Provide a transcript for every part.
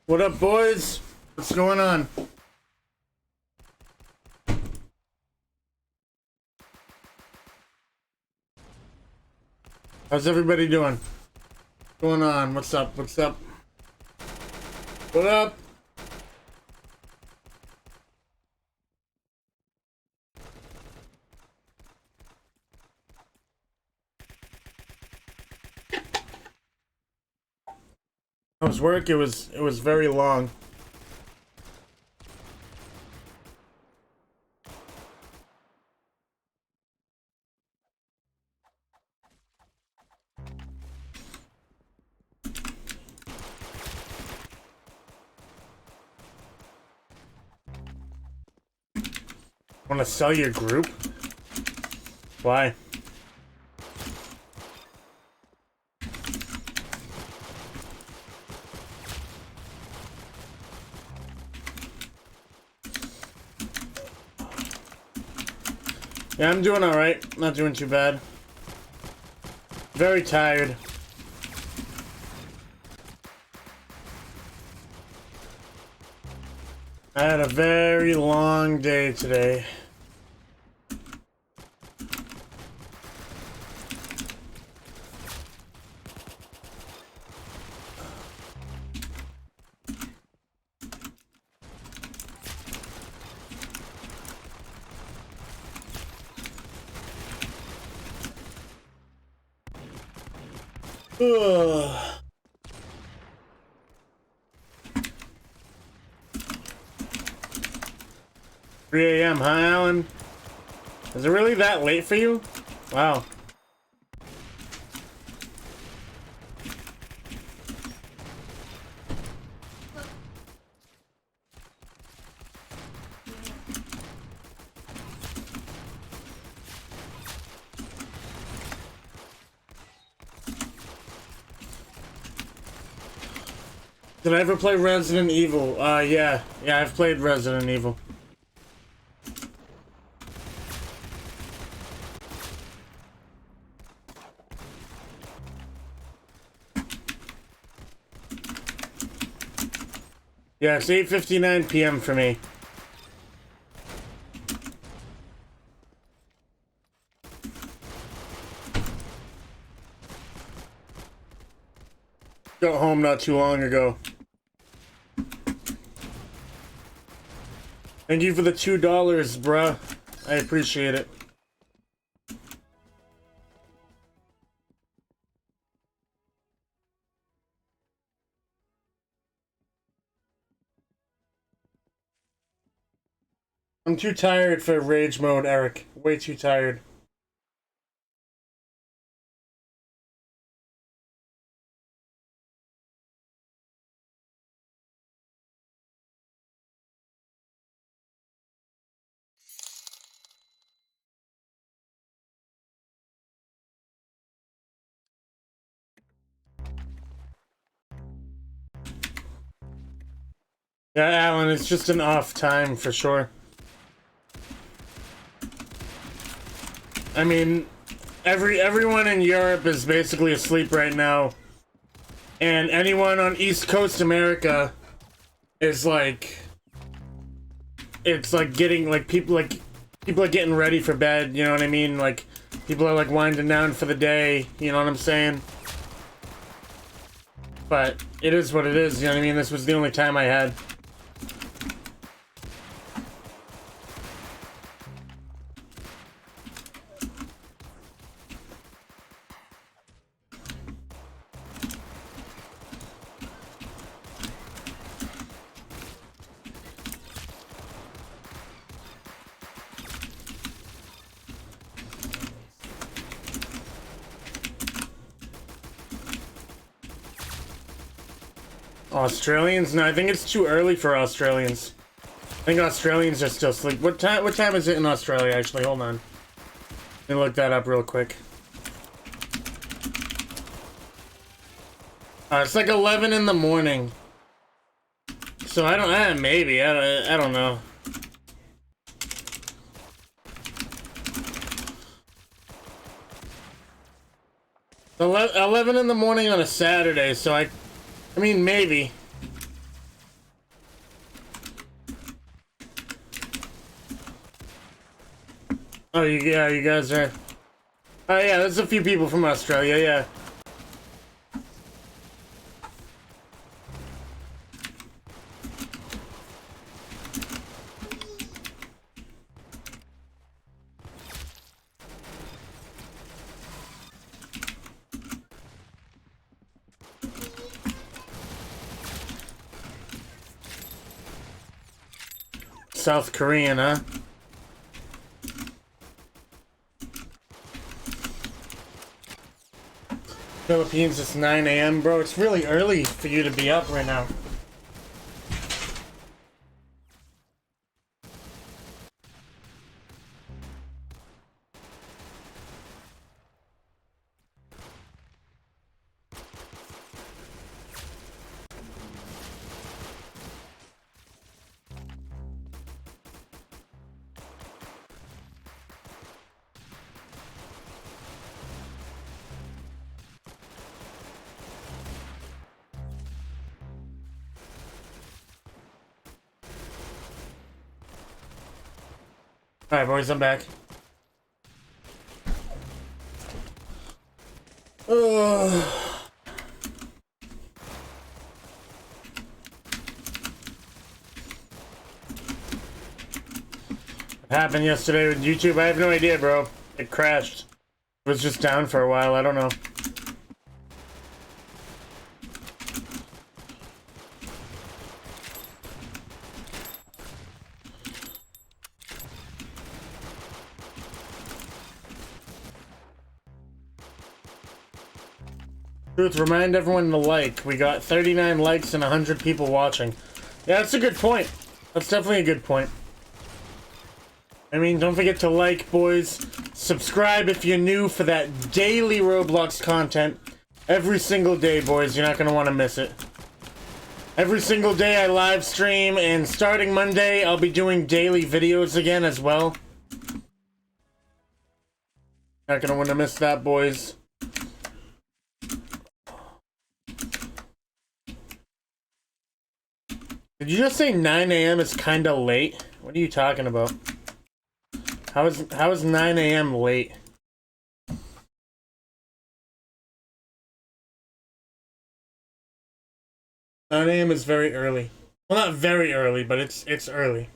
What up, boys? What's going on? How's everybody doing? What's going on? What's up? What's up? What up? How's work? It was very long. Want to sell your group? Why? Yeah, I'm doing alright. Not doing too bad. Very tired. I had a very long day today. Ugh. 3 a.m. Hi, Alan. Is it really that late for you? Wow. Did I ever play Resident Evil? Yeah, I've played Resident Evil. Yeah, it's 8:59 p.m. for me. Got home not too long ago. Thank you for the $2, bruh. I appreciate it. I'm too tired for rage mode, Eric. Way too tired. Yeah, Alan, it's just an off time for sure. I mean, everyone in Europe is basically asleep right now. And anyone on East Coast America is like, it's like getting like people are getting ready for bed, you know what I mean? Like people are like winding down for the day, you know what I'm saying? But it is what it is, you know what I mean? This was the only time I had. Australians? No, I think it's too early for Australians. I think Australians are still asleep. What time is it in Australia, actually? Hold on. Let me look that up real quick. It's like 11 in the morning. So I don't, maybe, I don't know. Eleven in the morning on a Saturday, so I mean, maybe. Oh, yeah, you guys are... Oh, yeah, there's a few people from Australia, yeah. South Korean, huh? Philippines, it's 9 a.m. Bro, it's really early for you to be up right now. Alright, boys, I'm back. Ugh. What happened yesterday with YouTube? I have no idea, bro. It crashed. It was just down for a while, I don't know. Truth, remind everyone to like. We got 39 likes and 100 people watching. Yeah, that's a good point. That's definitely a good point. I mean, don't forget to like, boys. Subscribe if you're new for that daily Roblox content. Every single day, boys. You're not going to want to miss it. Every single day I live stream, and starting Monday, I'll be doing daily videos again as well. Not going to want to miss that, boys. Did you just say 9 a.m. is kinda late? What are you talking about? How is 9 a.m. late? 9 a.m. is very early. Well, not very early, but it's early.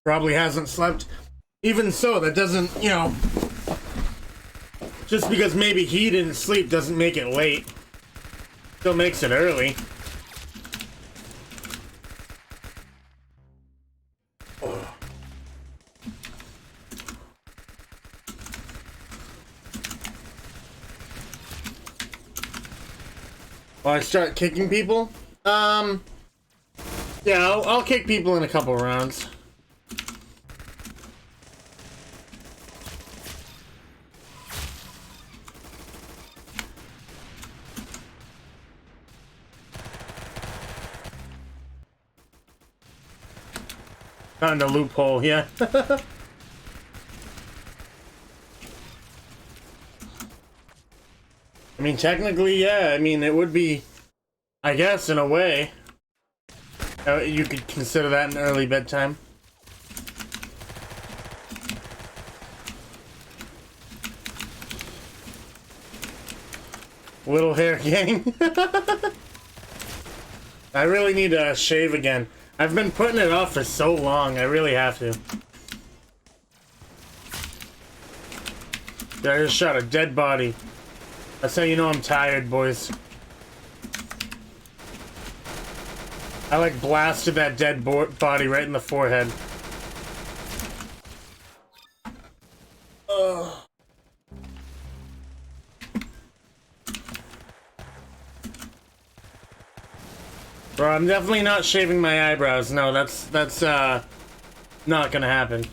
Probably hasn't slept. Even so, that doesn't, you know... Just because maybe he didn't sleep doesn't make it late. Still makes it early. Will I start kicking people? Yeah, I'll kick people in a couple rounds. Found a loophole, yeah. I mean, technically, yeah. I mean, it would be, I guess, in a way. You could consider that an early bedtime. Little hair gang. I really need to shave again. I've been putting it off for so long, I really have to. I just shot a dead body. That's how you know I'm tired, boys. I like blasted that dead body right in the forehead. Ugh. Bro, I'm definitely not shaving my eyebrows. No, that's not gonna happen.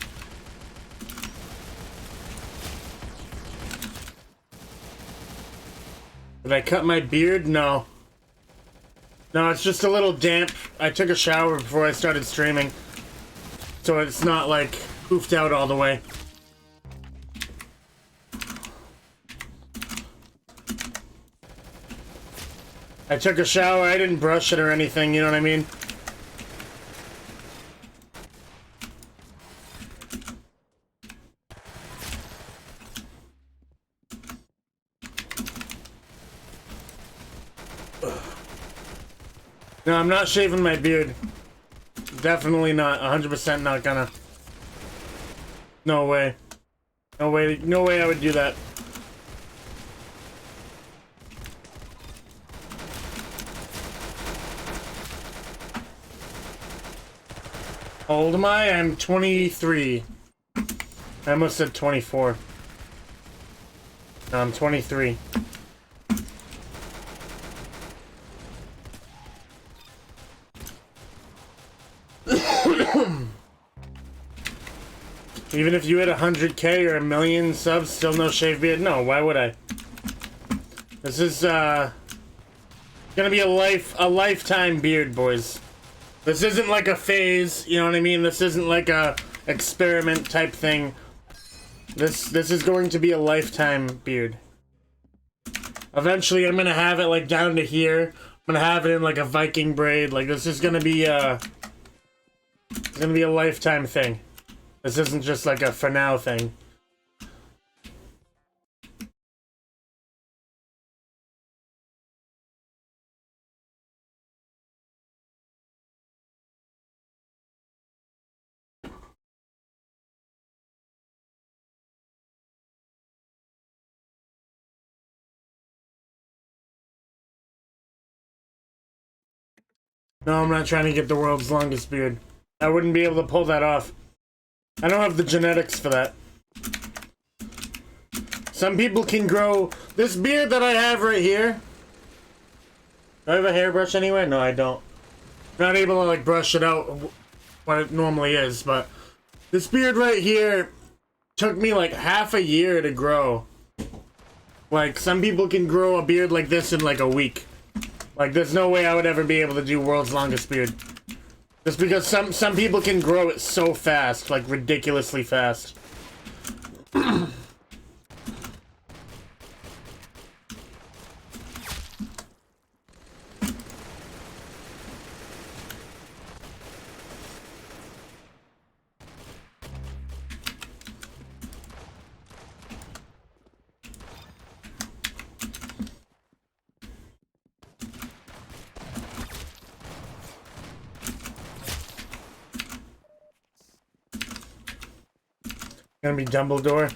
Did I cut my beard? No. No, it's just a little damp. I took a shower before I started streaming. So it's not like poofed out all the way. I took a shower, I didn't brush it or anything, you know what I mean? No, I'm not shaving my beard. Definitely not. 100% not gonna. No way. No way. No way I would do that. How old am I? I'm 23. I almost said 24. No, I'm 23. Even if you hit 100K or 1,000,000 subs, still no shave beard? No, why would I? This is gonna be a lifetime beard, boys. This isn't like a phase, you know what I mean? This isn't like a experiment type thing. This is going to be a lifetime beard. Eventually I'm gonna have it like down to here. I'm gonna have it in like a Viking braid. Like this is gonna be it's gonna be a lifetime thing. This isn't just like a for now thing. No, I'm not trying to get the world's longest beard. I wouldn't be able to pull that off. I don't have the genetics for that. Some people can grow this beard that I have right here. Do I have a hairbrush anyway? No, I don't. I'm not able to like brush it out what it normally is, but this beard right here took me like half a year to grow. Like some people can grow a beard like this in like a week. Like there's no way I would ever be able to do world's longest beard. Just because some people can grow it so fast, like ridiculously fast. Gonna be Dumbledore.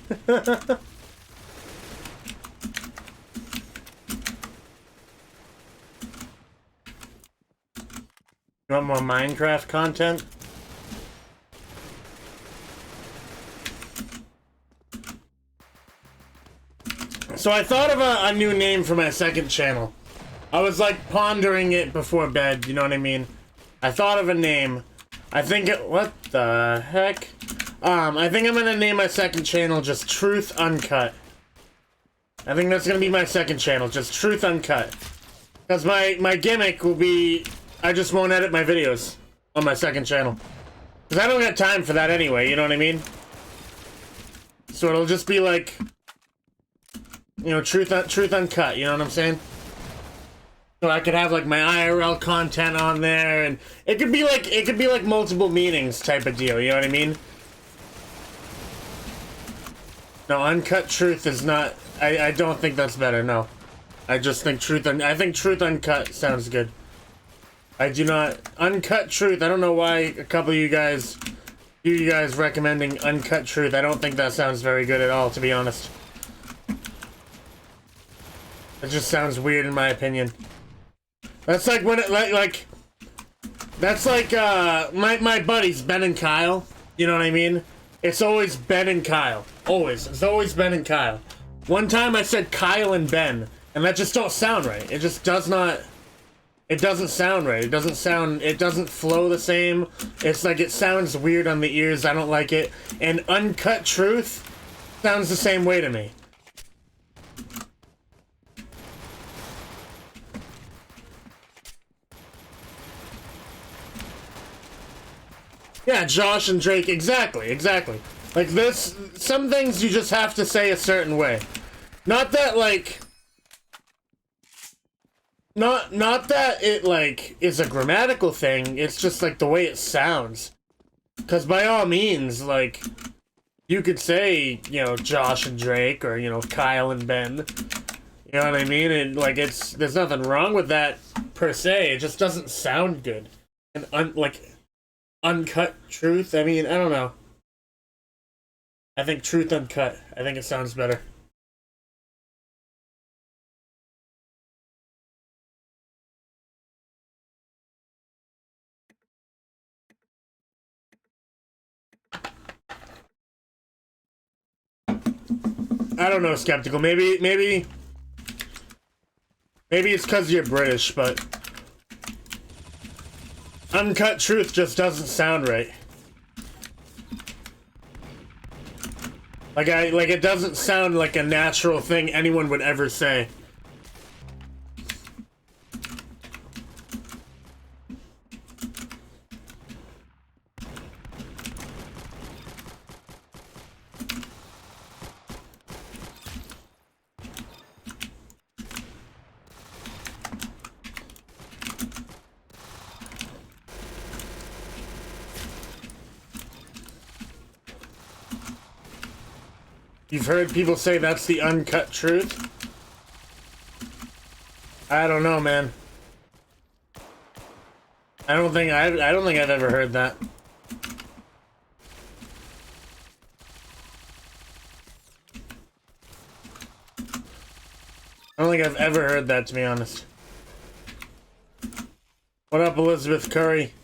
You want more Minecraft content? So I thought of a new name for my second channel. I was like pondering it before bed, you know what I mean? I thought of a name. I think it, what the heck? I think I'm gonna name my second channel just Truth Uncut. I think that's gonna be my second channel, just Truth Uncut. Because my gimmick will be, I just won't edit my videos on my second channel. Because I don't got time for that anyway, you know what I mean? So it'll just be like, you know, Truth Uncut, you know what I'm saying? So I could have like my IRL content on there, and it could be like multiple meanings type of deal, you know what I mean? No, Uncut Truth is not, I don't think that's better, no. I just think I think Truth Uncut sounds good. I do not, Uncut Truth, I don't know why a couple of you guys recommending Uncut Truth. I don't think that sounds very good at all, to be honest. It just sounds weird in my opinion. That's like when it, like that's like, my buddies, Ben and Kyle, you know what I mean? It's always Ben and Kyle. Always. It's always Ben and Kyle. One time I said Kyle and Ben, and that just don't sound right. It just does not... It doesn't sound right. It doesn't flow the same. It's like, it sounds weird on the ears. I don't like it. And Uncut Truth sounds the same way to me. Yeah, Josh and Drake, exactly. Like this, some things you just have to say a certain way. Not that, like... Not that it like is a grammatical thing, it's just like the way it sounds. Because by all means, like, you could say, you know, Josh and Drake, or, you know, Kyle and Ben. You know what I mean? And, like, there's nothing wrong with that, per se. It just doesn't sound good. And, uncut truth, I mean, I don't know. I think truth uncut. I think it sounds better. I don't know, Skeptical. Maybe it's because you're British, but uncut truth just doesn't sound right. Like it doesn't sound like a natural thing anyone would ever say. You've heard people say that's the uncut truth? I don't know, man. I don't think I've ever heard that. I don't think I've ever heard that, to be honest. What up, Elizabeth Curry?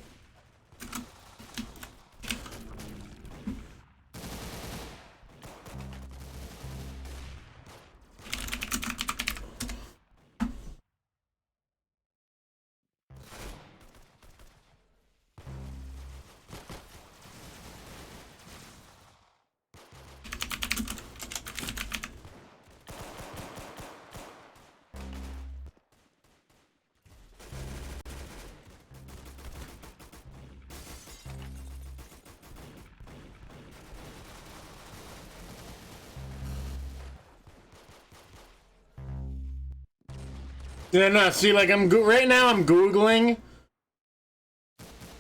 Yeah, no, see, like, right now I'm Googling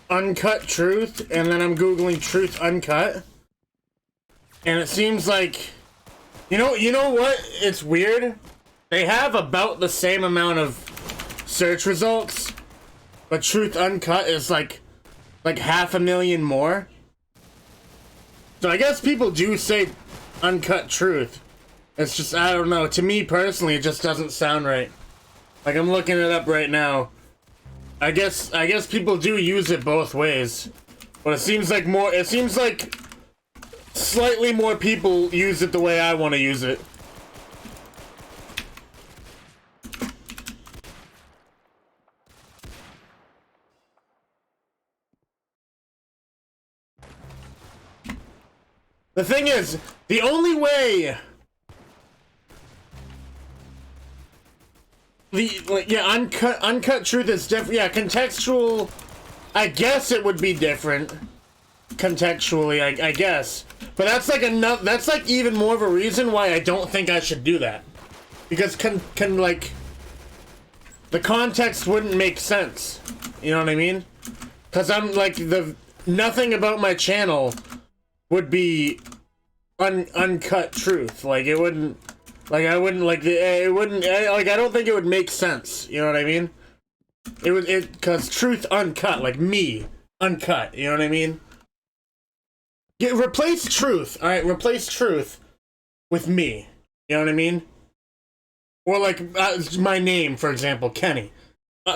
uncut truth, and then I'm Googling truth uncut. And it seems like, you know what? It's weird. They have about the same amount of search results, but truth uncut is like 500,000 more. So I guess people do say uncut truth. It's just, I don't know. To me personally, it just doesn't sound right. Like, I'm looking it up right now. I guess people do use it both ways. But it seems like slightly more people use it the way I want to use it. The thing is, the only way uncut truth is different. Yeah, contextual. I guess it would be different contextually. I guess, but that's like enough. That's like even more of a reason why I don't think I should do that, because like the context wouldn't make sense. You know what I mean? Because I'm like nothing about my channel would be uncut truth. Like it wouldn't. Like, I wouldn't, like, it wouldn't, like, I don't think it would make sense, you know what I mean? Because truth uncut, like, me, uncut, you know what I mean? Replace truth, alright, replace truth with me, you know what I mean? Or, like, my name, for example, Kenny.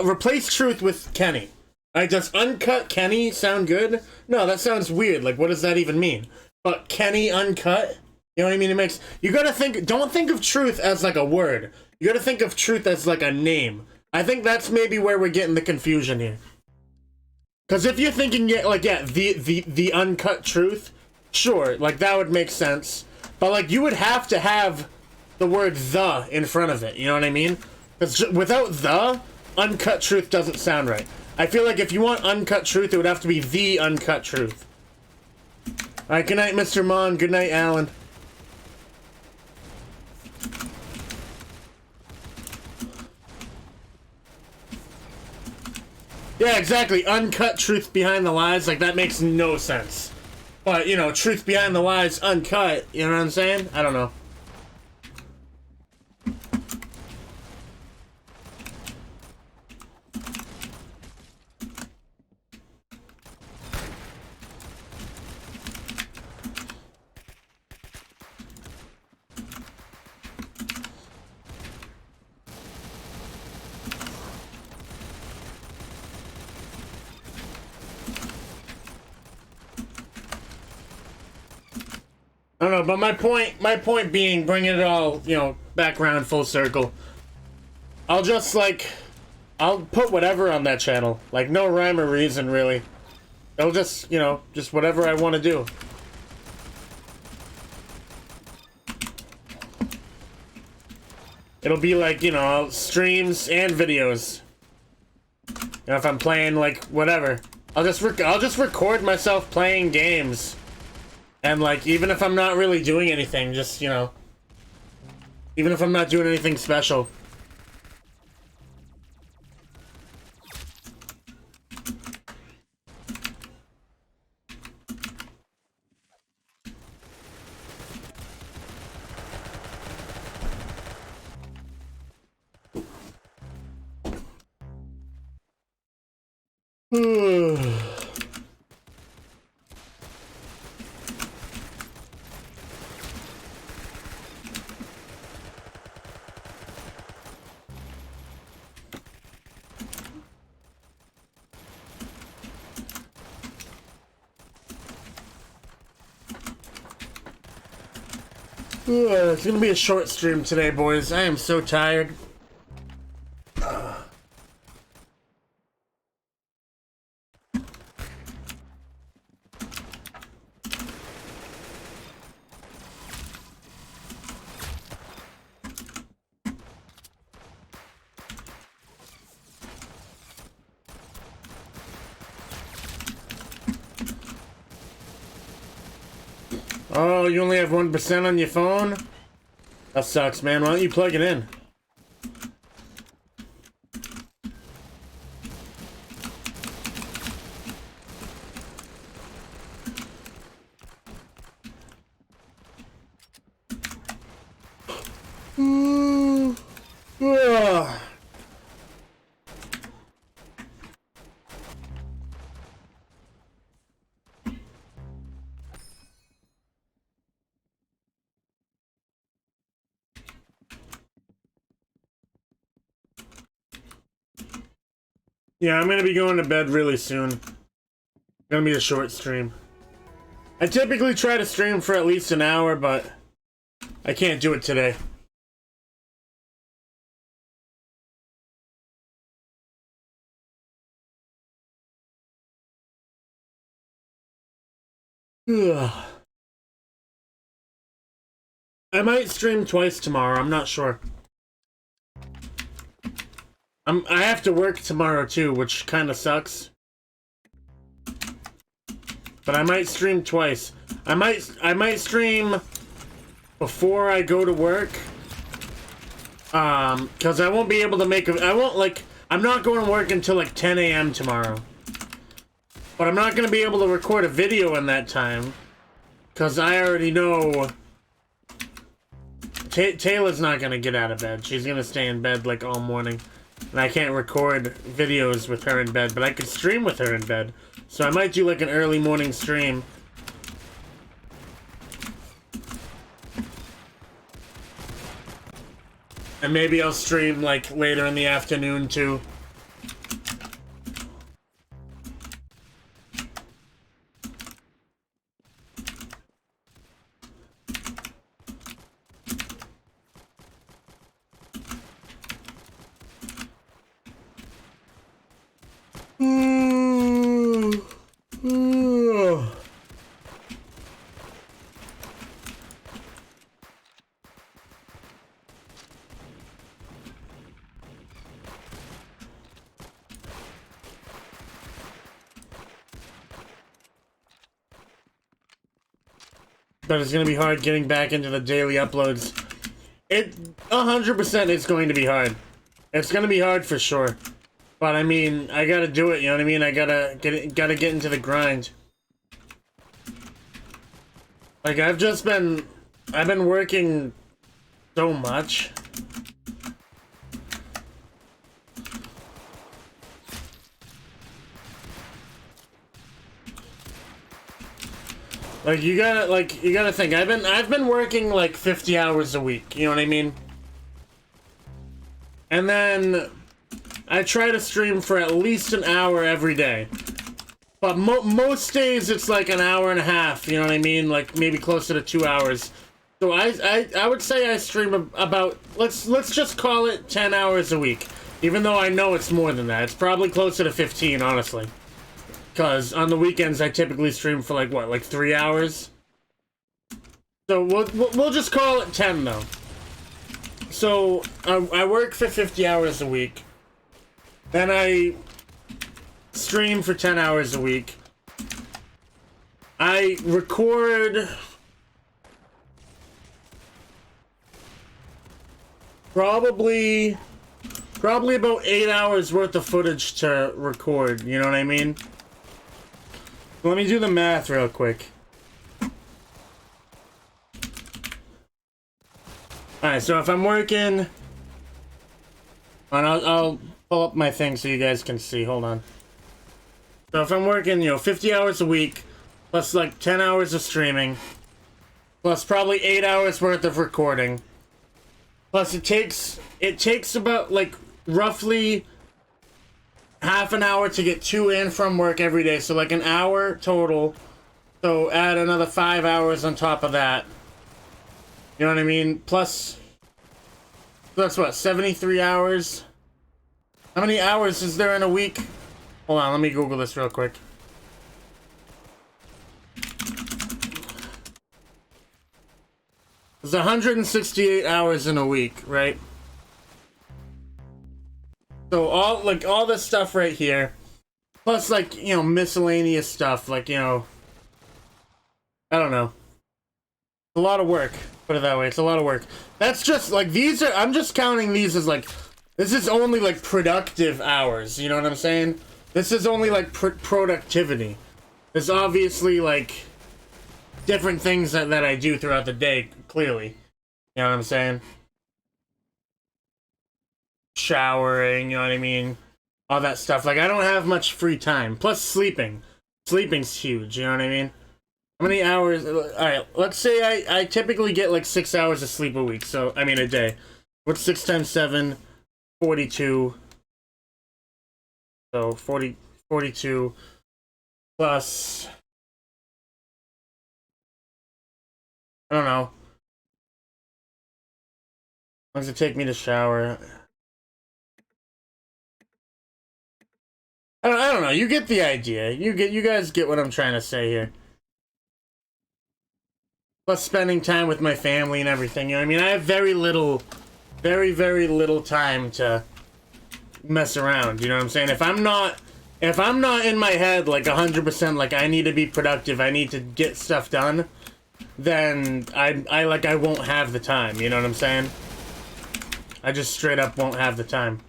Replace truth with Kenny. Alright, does uncut Kenny sound good? No, that sounds weird, like, what does that even mean? But Kenny uncut? You know what I mean? It makes, you gotta think, don't think of truth as like a word. You gotta think of truth as like a name. I think that's maybe where we're getting the confusion here. Because if you're thinking, the uncut truth, sure, like that would make sense. But like you would have to have the word the in front of it, you know what I mean? Because without the, uncut truth doesn't sound right. I feel like if you want uncut truth, it would have to be the uncut truth. Alright, good night, Mr. Mon. Good night, Alan. Yeah, exactly. Uncut truth behind the lies, like that makes no sense. But, you know, truth behind the lies uncut, you know what I'm saying? I don't know. I don't know, but my point being, bringing it all, you know, back around full circle. I'll just, like, I'll put whatever on that channel. Like, no rhyme or reason, really. It'll just, you know, just whatever I want to do. It'll be like, you know, streams and videos. You know, if I'm playing, like, whatever. I'll just record myself playing games. And, like, even if I'm not really doing anything, just, you know, even if I'm not doing anything special. It's gonna be a short stream today, boys. I am so tired. Oh, you only have 1% on your phone? That sucks, man. Why don't you plug it in? Yeah, I'm gonna be going to bed really soon. Gonna be a short stream. I typically try to stream for at least an hour, but I can't do it today. Ugh. I might stream twice tomorrow, I'm not sure. I have to work tomorrow too, which kinda sucks. But I might stream twice. I might stream before I go to work. Cause I won't be able to make I'm not going to work until like 10 AM tomorrow. But I'm not gonna be able to record a video in that time. Cause I already know Taylor's not gonna get out of bed. She's gonna stay in bed like all morning. And I can't record videos with her in bed, but I could stream with her in bed. So I might do like an early morning stream. And maybe I'll stream like later in the afternoon too. But it's gonna be hard getting back into the daily uploads. 100% it's going to be hard. It's gonna be hard for sure. But I mean, I gotta do it, you know what I mean? I gotta get into the grind. Like, I've been working so much. Like, you gotta think, I've been working like 50 hours a week, you know what I mean? And then I try to stream for at least an hour every day. But most days it's like an hour and a half, you know what I mean? Like maybe closer to 2 hours. So I would say I stream about, let's just call it 10 hours a week. Even though I know it's more than that. It's probably closer to 15, honestly. Because on the weekends I typically stream for like, what, like 3 hours? So we'll just call it 10 though. So I work for 50 hours a week. Then I stream for 10 hours a week. I record probably about 8 hours worth of footage to record, you know what I mean? Let me do the math real quick. Alright, so if I'm working, and I'll pull up my thing so you guys can see, hold on. So if I'm working, you know, 50 hours a week, plus like 10 hours of streaming, plus probably 8 hours worth of recording, plus it takes about like roughly half an hour to get to and from work every day, so like an hour total. So add another 5 hours on top of that. You know what I mean? Plus, that's what, 73 hours? How many hours is there in a week? Hold on, let me Google this real quick. There's 168 hours in a week, right? So all this stuff right here, plus like, you know, miscellaneous stuff, like, you know, I don't know. A lot of work, put it that way. It's a lot of work. That's just like, I'm just counting these as like, this is only like productive hours, you know what I'm saying? This is only like productivity. There's obviously like different things that I do throughout the day, clearly. You know what I'm saying? Showering, you know what I mean? All that stuff. Like, I don't have much free time. Plus sleeping. Sleeping's huge, you know what I mean? How many hours? Alright, let's say I typically get like 6 hours of sleep a week. So, I mean a day. What's 6 times 7? 42. So 42 plus, I don't know. How long does it take me to shower? I don't know. You get the idea. You guys get what I'm trying to say here. Plus spending time with my family and everything. You know what I mean? I have very little time to mess around, you know what I'm saying? If I'm not in my head like 100%, like I need to be productive, I need to get stuff done, then I won't have the time, you know what I'm saying? I just straight up won't have the time.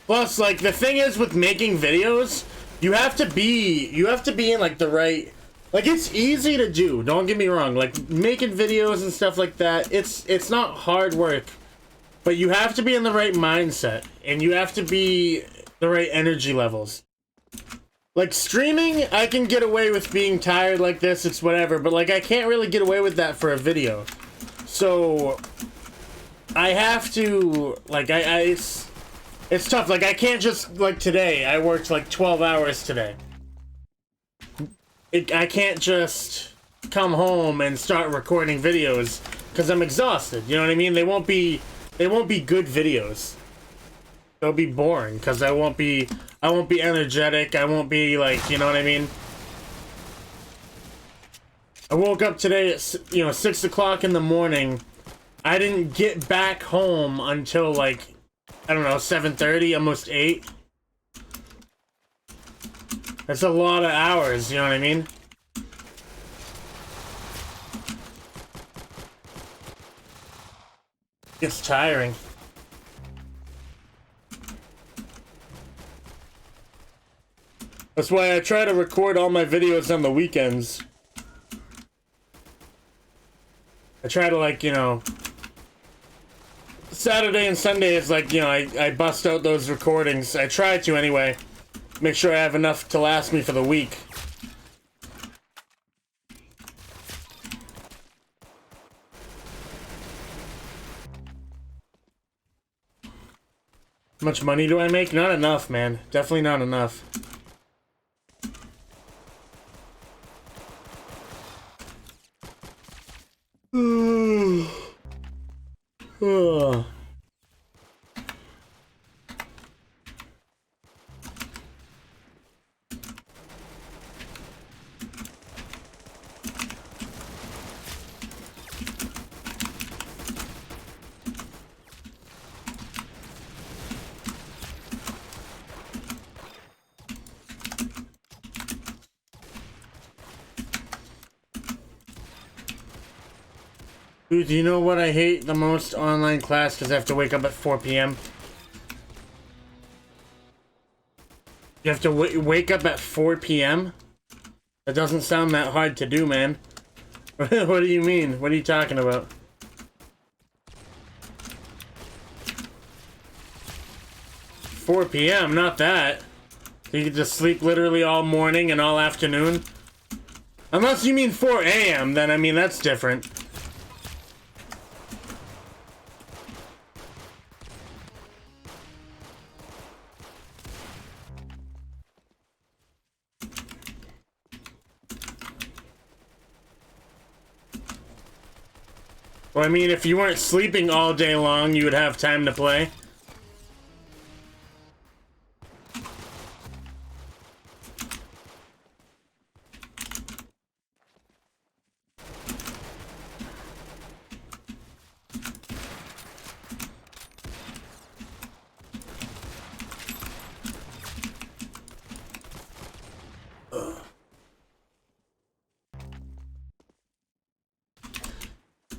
Plus, like, the thing is with making videos, you have to be in like the right, like, it's easy to do, don't get me wrong, like making videos and stuff like that, it's not hard work. But you have to be in the right mindset, and you have to be the right energy levels. Like, streaming, I can get away with being tired like this, it's whatever, but, like, I can't really get away with that for a video. So, I have to, like, it's tough. Like, I can't just, like, today, I worked, like, 12 hours today. I can't just come home and start recording videos, because I'm exhausted, you know what I mean? They won't be good videos. They'll be boring because I won't be energetic. I won't be like, you know what I mean? I woke up today at, you know, 6 o'clock in the morning. I didn't get back home until like, I don't know, 7:30, almost 8. That's a lot of hours, you know what I mean? It's tiring. That's why I try to record all my videos on the weekends. I try to, like, you know, Saturday and Sunday is like, you know, I bust out those recordings. I try to anyway. Make sure I have enough to last me for the week. How much money do I make? Not enough, man. Definitely not enough. Dude, do you know what I hate the most? Online class, because I have to wake up at 4 p.m. You have to wake up at 4 p.m.? That doesn't sound that hard to do, man. What do you mean? What are you talking about? "4 p.m., not that. You can just sleep literally all morning and all afternoon? Unless you mean 4 a.m., then I mean that's different. Well, I mean, if you weren't sleeping all day long, you would have time to play.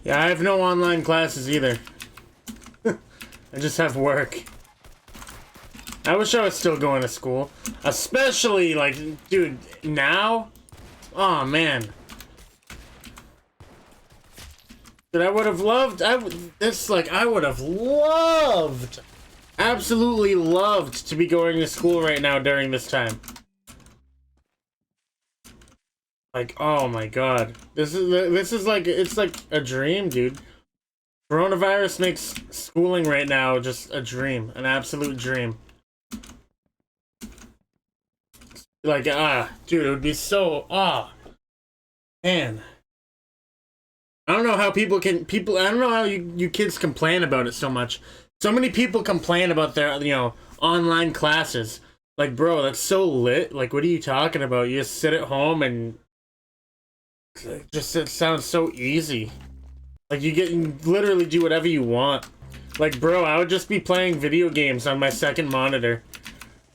Yeah, I have no online classes either. I just have work. I wish I was still going to school. Especially, like, dude, now? Oh, man. Dude, I would have loved, I would have loved, absolutely loved to be going to school right now during this time. Like, oh my god. This is like, it's like a dream, dude. Coronavirus makes schooling right now just a dream. An absolute dream. Like, dude, it would be so, man. I don't know how I don't know how you kids complain about it so much. So many people complain about their, you know, online classes. Like, bro, that's so lit. Like, what are you talking about? You just sit at home and it sounds so easy. Like, you literally do whatever you want. Like, bro, I would just be playing video games on my second monitor.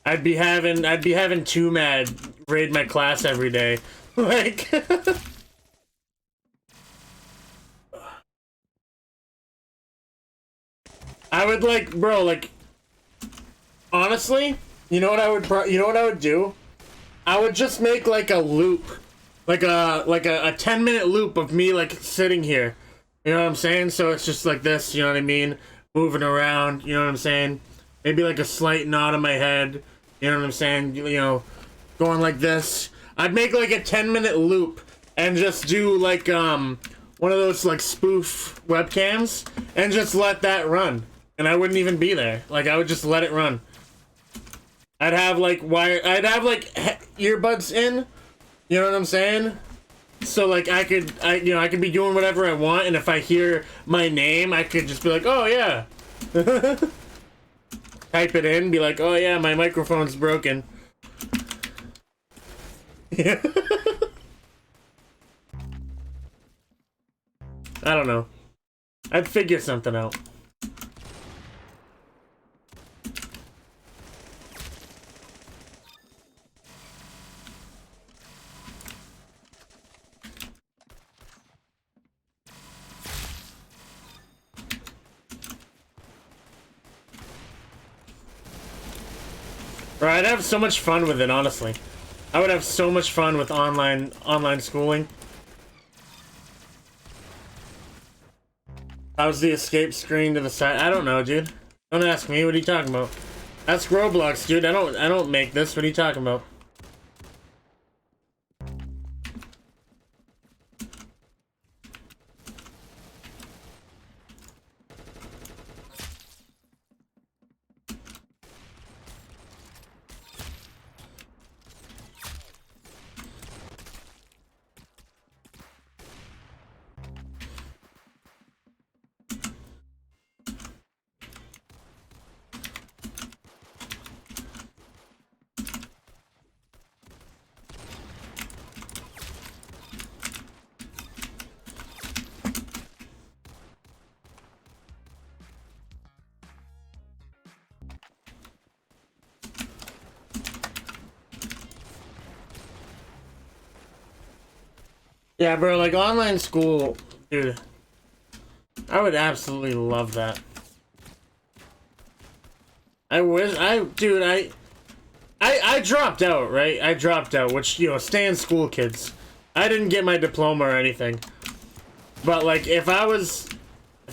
I'd be having Too Mad raid my class every day. Like, I would, like, bro, like, honestly, you know what I would do? I would just make like a loop. Like a 10-minute loop of me like sitting here. You know what I'm saying? So it's just like this, you know what I mean? Moving around, you know what I'm saying? Maybe like a slight nod on my head, you know what I'm saying? You know, going like this. I'd make like a 10-minute loop and just do like one of those like spoof webcams and just let that run. And I wouldn't even be there. Like, I would just let it run. I'd have like earbuds in. You know what I'm saying? So like I could be doing whatever I want, and if I hear my name, I could just be like, oh yeah. Type it in, be like, oh yeah, my microphone's broken. Yeah. I don't know. I'd figure something out. Bro, I'd have so much fun with it, honestly. I would have so much fun with online schooling. How's the escape screen to the side? I don't know, dude. Don't ask me. What are you talking about? Ask Roblox, dude. I don't make this. What are you talking about? Yeah, bro, like online school, dude. I would absolutely love that. I wish I dropped out, right? I dropped out, which, you know, stay in school, kids. I didn't get my diploma or anything. But like if I was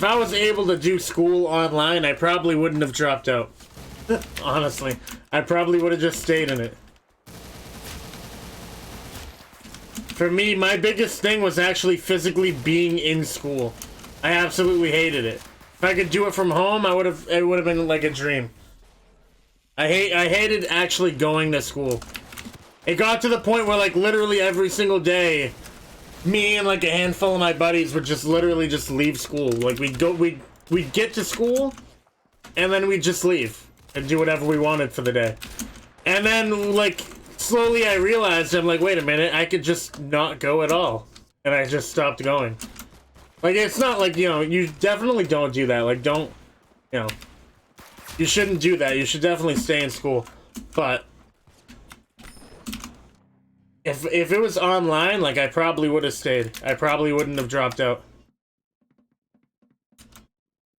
able to do school online, I probably wouldn't have dropped out. Honestly, I probably would have just stayed in it. For me, my biggest thing was actually physically being in school. I absolutely hated it. If I could do it from home, it would have been like a dream. I hated actually going to school. It got to the point where like literally every single day, me and like a handful of my buddies would just literally just leave school. Like we'd get to school and then we'd just leave and do whatever we wanted for the day. And then like slowly I realized, I'm like, wait a minute, I could just not go at all. And I just stopped going. Like, it's not like, you know, you definitely don't do that. Like, don't, you know, you shouldn't do that. You should definitely stay in school. But if it was online, like, I probably would have stayed. I probably wouldn't have dropped out.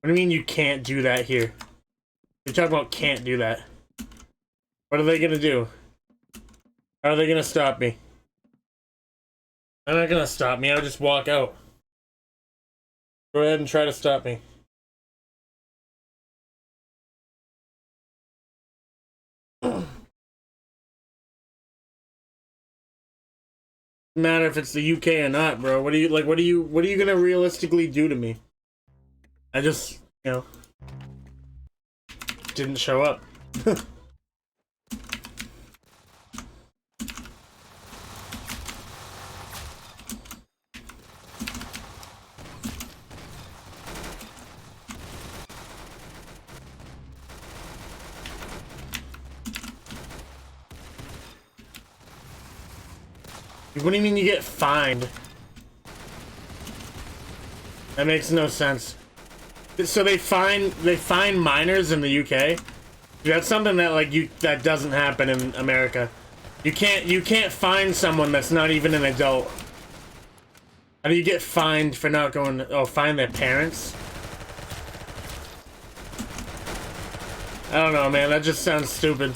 What do you mean you can't do that here? You're talking about can't do that. What are they gonna do? How are they gonna stop me? They're not gonna stop me. I'll just walk out. Go ahead and try to stop me. Matter if it's the UK or not, bro. What are you gonna realistically do to me? I just, you know, didn't show up. What do you mean you get fined? That makes no sense. So they fine minors in the UK? That's something that like that doesn't happen in America. You can't fine someone that's not even an adult. How do you get fined for not going? Oh, fine their parents? I don't know, man. That just sounds stupid.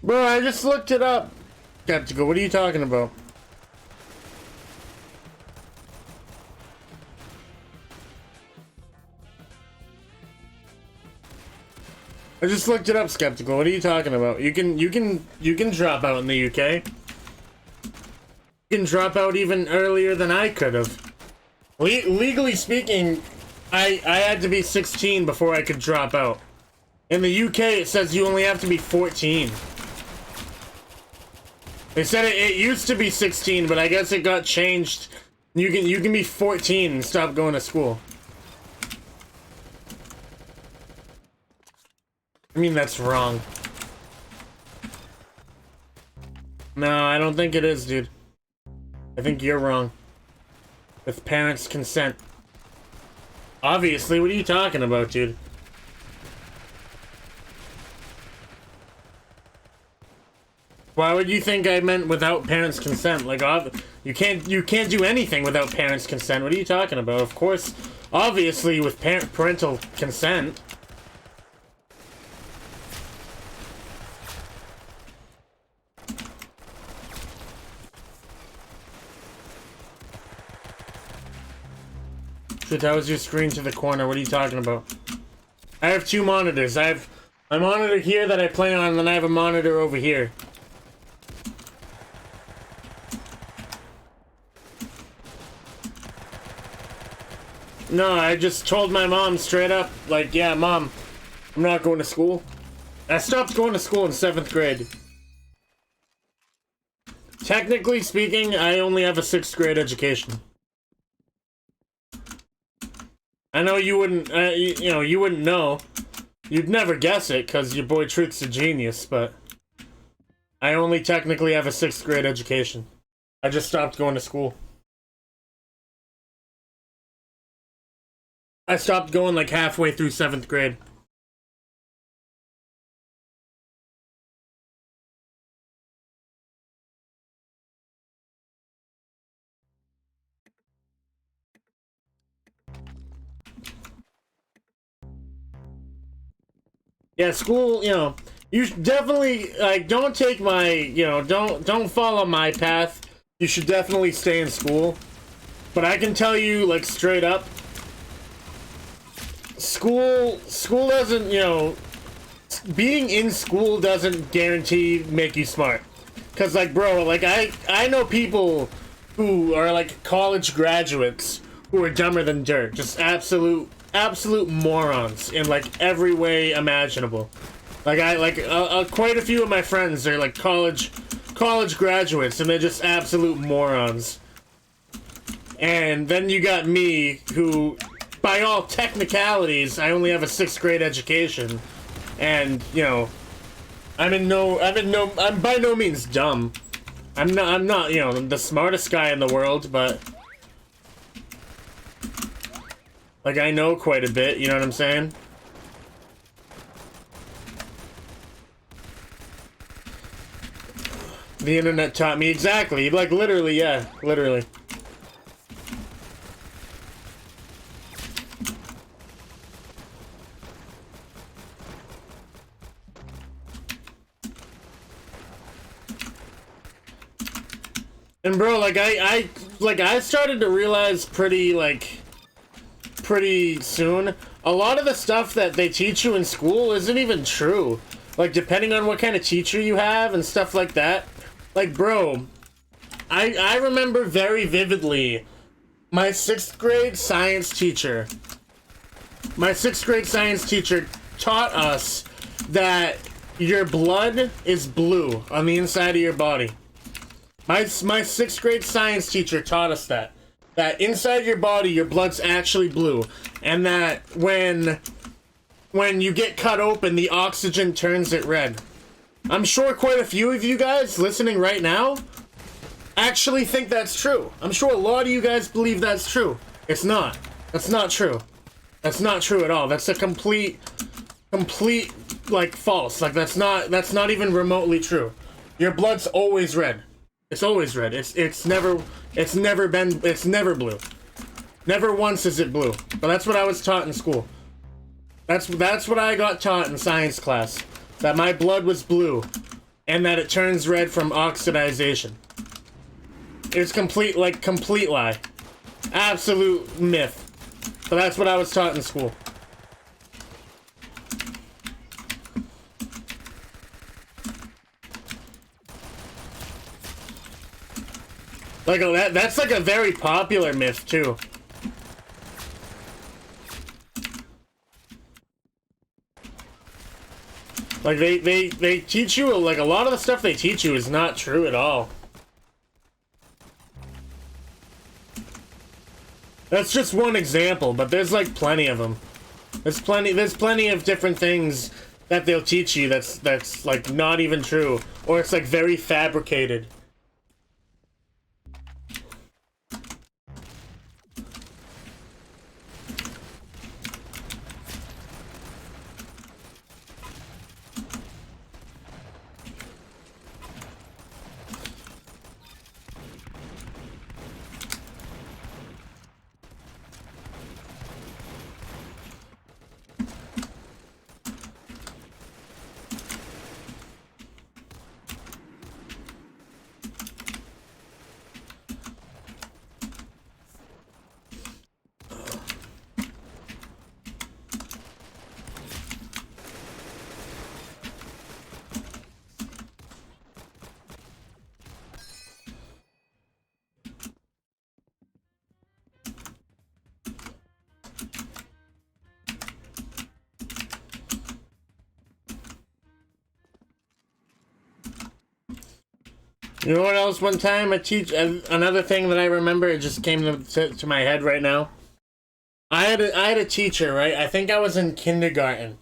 Bro, I just looked it up. Skeptical, what are you talking about? I just looked it up, Skeptical. What are you talking about? You can drop out in the UK. You can drop out even earlier than I could have. Legally speaking, I had to be 16 before I could drop out. In the UK, it says you only have to be 14. They said it used to be 16, but I guess it got changed. You can be 14 and stop going to school. I mean, that's wrong. No, I don't think it is, dude. I think you're wrong. With parents' consent. Obviously, what are you talking about, dude? Why would you think I meant without parents' consent? Like, you can't do anything without parents' consent. What are you talking about? Of course, obviously, with parental consent. Shit, that was your screen to the corner. What are you talking about? I have two monitors. I have my monitor here that I play on, and then I have a monitor over here. No, I just told my mom straight up, like, yeah, Mom, I'm not going to school. I stopped going to school in 7th grade. Technically speaking, I only have a 6th grade education. I know you wouldn't, you know, you wouldn't know. You'd never guess it, because your boy Truth's a genius, but I only technically have a 6th grade education. I just stopped going to school. I stopped going like halfway through 7th grade. Yeah, school, you know, you should definitely, like, don't take my, you know, don't follow my path. You should definitely stay in school. But I can tell you, like, straight up, school doesn't, you know, being in school doesn't guarantee make you smart. Cause, like, bro, like, I know people who are, like, college graduates who are dumber than dirt. Just absolute morons in, like, every way imaginable. Like, quite a few of my friends are, like, college graduates, and they're just absolute morons. And then you got me, who, by all technicalities, I only have a 6th grade education. And, you know, I'm by no means dumb. I'm not, you know, the smartest guy in the world, but like, I know quite a bit, you know what I'm saying? The internet taught me exactly, like, literally, yeah, literally. And bro, like, I started to realize pretty soon, a lot of the stuff that they teach you in school isn't even true. Like, depending on what kind of teacher you have and stuff like that. Like, bro, I remember very vividly my 6th grade science teacher. My 6th grade science teacher taught us that your blood is blue on the inside of your body. My 6th grade science teacher taught us that inside your body, your blood's actually blue, and that when you get cut open, the oxygen turns it red. I'm sure quite a few of you guys listening right now actually think that's true. I'm sure a lot of you guys believe that's true. It's not. That's not true. That's not true at all. That's a complete, like, false. Like, that's not even remotely true. Your blood's always red. It's always red. It's never blue. Never once is it blue. But that's what I was taught in school. That's what I got taught in science class. That my blood was blue, and that it turns red from oxidization. It's complete lie. Absolute myth. But that's what I was taught in school. Like, that's like a very popular myth, too. Like, they teach you, like, a lot of the stuff they teach you is not true at all. That's just one example, but there's, like, plenty of them. There's plenty of different things that they'll teach you that's, like, not even true. Or it's, like, very fabricated. You know what else? One time another thing that I remember, it just came to my head right now. I had a teacher, right? I think I was in kindergarten,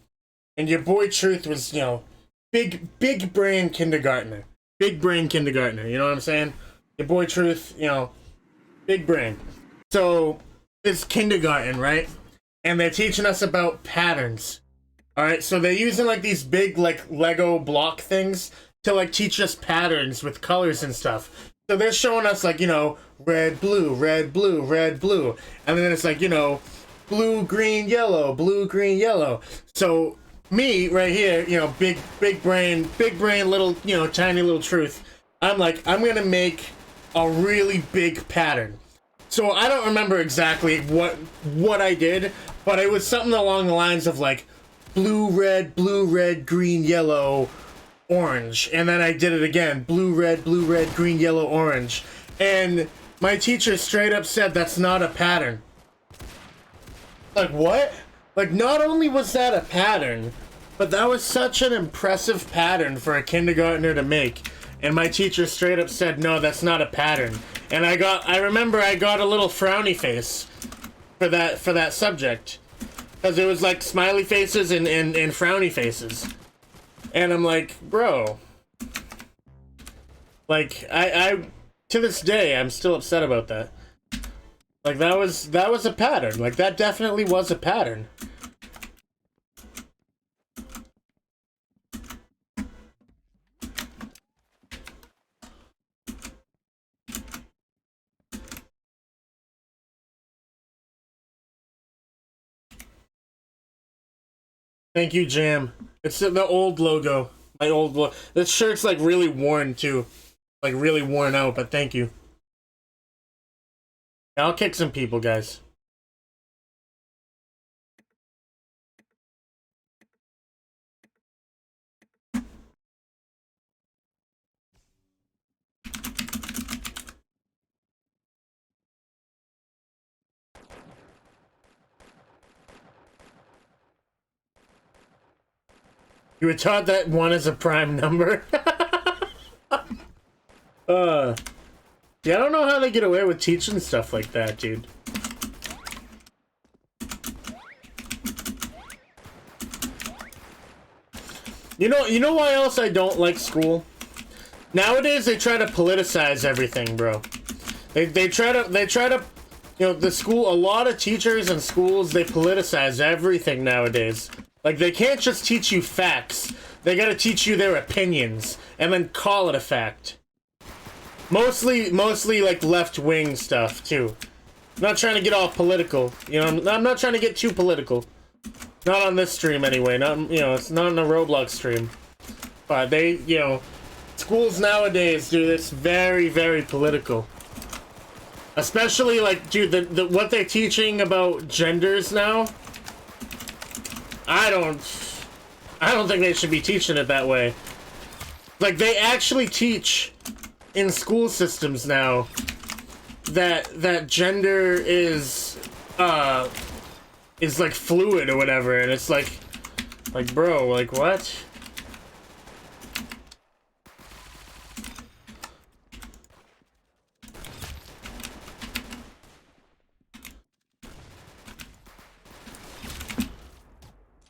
and your boy Truth was, you know, big brain kindergartner, you know what I'm saying? Your boy Truth, you know, big brain. So it's kindergarten, right? And they're teaching us about patterns. All right, so they're using like these big like Lego block things to like teach us patterns with colors and stuff. So they're showing us like, you know, red, blue, red, blue, red, blue. And then it's like, you know, blue, green, yellow, blue, green, yellow. So me right here, you know, big brain, little, you know, tiny little Truth. I'm like, I'm going to make a really big pattern. So I don't remember exactly what I did, but it was something along the lines of like blue, red, green, yellow, orange. And then I did it again, blue, red, green, yellow, orange. And my teacher straight up said that's not a pattern. Like, what? Like, not only was that a pattern, but that was such an impressive pattern for a kindergartner to make. And my teacher straight up said, no, that's not a pattern. And I remember I got a little frowny face for that subject. Because it was like smiley faces and frowny faces. And I'm like, bro. Like, I to this day, I'm still upset about that. Like, that was a pattern. Like, that definitely was a pattern. Thank you, Jam. It's the old logo. My old logo. This shirt's like really worn too. Like really worn out, but thank you. I'll kick some people, guys. You were taught that one is a prime number? Yeah, I don't know how they get away with teaching stuff like that, dude. You know why else I don't like school? Nowadays they try to politicize everything, bro. They try to you know, the school, a lot of teachers and schools, they politicize everything nowadays. Like, they can't just teach you facts. They gotta teach you their opinions, and then call it a fact. Mostly like, left-wing stuff, too. I'm not trying to get all political. You know, I'm not trying to get too political. Not on this stream, anyway. Not, you know, it's not on a Roblox stream. But they, you know, schools nowadays, dude, it's very, very political. Especially, like, dude, what they're teaching about genders now, I don't think they should be teaching it that way. Like, they actually teach in school systems now that gender is like fluid or whatever, and it's like bro, like what?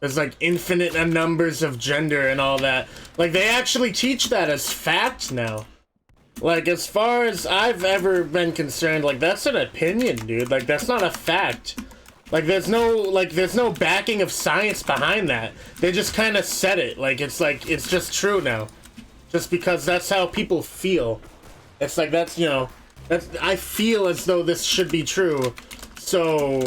There's like infinite numbers of gender and all that. Like they actually teach that as fact now. Like as far as I've ever been concerned, like that's an opinion, dude. Like that's not a fact. Like there's no backing of science behind that. They just kind of said it. Like it's just true now. Just because that's how people feel. It's like that's, you know, that's, I feel as though this should be true. So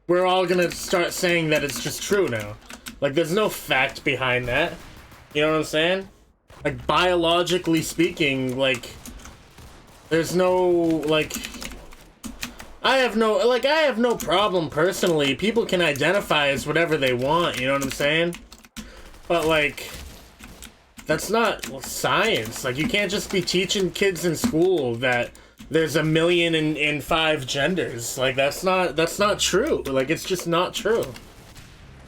we're all gonna start saying that it's just true now. Like, there's no fact behind that. You know what I'm saying? Like, biologically speaking, like, there's no, like, I have no problem personally. People can identify as whatever they want, you know what I'm saying? But, like, that's not science. Like, you can't just be teaching kids in school that there's 1,000,005 genders. Like, that's not true. Like, it's just not true.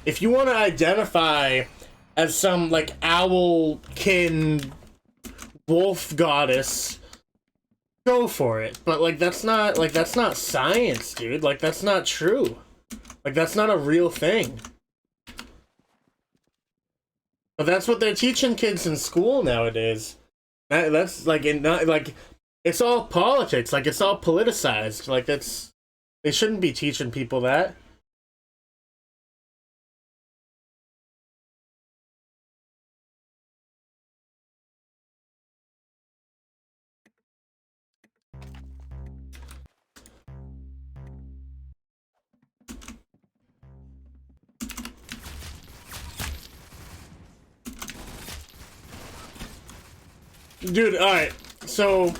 If you want to identify as some, like, owl-kin wolf goddess, go for it. But, like, that's not science, dude. Like, that's not true. Like, that's not a real thing. But that's what they're teaching kids in school nowadays. That's, like, it's all politics. Like, it's all politicized. Like, they shouldn't be teaching people that. Dude, alright, so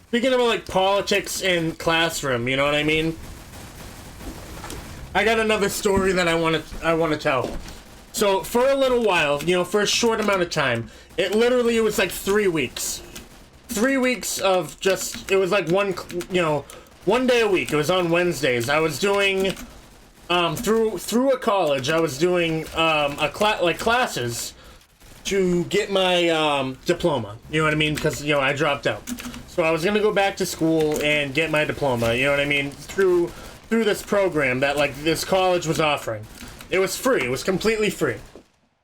speaking about like politics in classroom, you know what I mean? I got another story that I want to tell. So for a little while, you know, for a short amount of time, it was like 3 weeks. 3 weeks of just, it was like one day a week. It was on Wednesdays. I was doing through a college, I was doing classes to get my diploma, you know what I mean? Because, you know, I dropped out. So I was gonna go back to school and get my diploma, you know what I mean? Through this program that, like, this college was offering. It was free, it was completely free.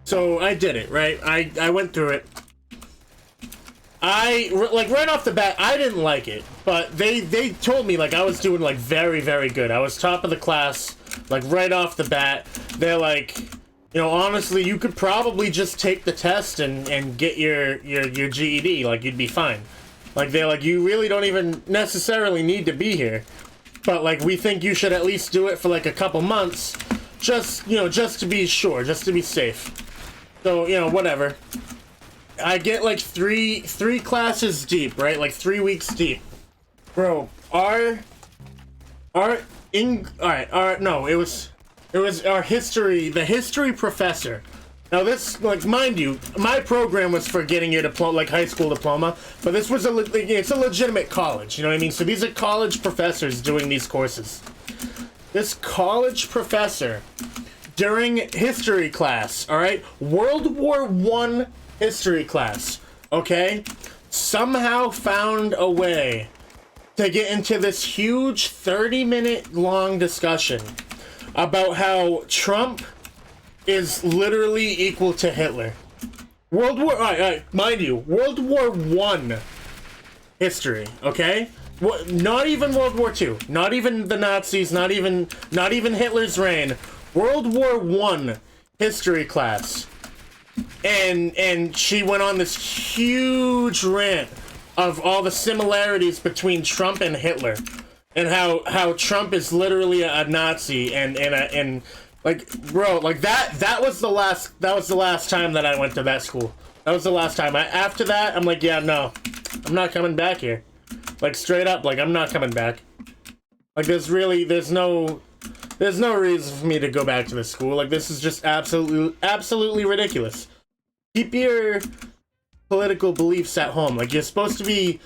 So I did it, right? I went through it. Like, right off the bat, I didn't like it, but they told me, like, I was doing, like, very, very good. I was top of the class, like, right off the bat. They're like, you know, honestly, you could probably just take the test and get your GED, like, you'd be fine. Like, they're like, you really don't even necessarily need to be here, but, like, we think you should at least do it for, like, a couple months, just, you know, just to be sure, just to be safe. So, you know, whatever. I get, like, three classes deep, right? Like, 3 weeks deep. Bro, it was our history, the history professor. Now this, like, mind you, my program was for getting your diploma, like high school diploma, but this was it's a legitimate college, you know what I mean? So these are college professors doing these courses. This college professor, during history class, all right, World War I history class, okay, somehow found a way to get into this huge 30-minute long discussion about how Trump is literally equal to Hitler. Mind you, World War I history, okay? Not even World War II, not even the Nazis, not even Hitler's reign. World War I history class. And she went on this huge rant of all the similarities between Trump and Hitler. And how Trump is literally a Nazi and like, bro, like that was the last time that I went to that school. That was the last time. After that, I'm like, yeah, no, I'm not coming back here. Like, straight up, like, I'm not coming back. Like, there's no reason for me to go back to this school. Like, this is just absolutely ridiculous. Keep your political beliefs at home. Like, you're supposed to be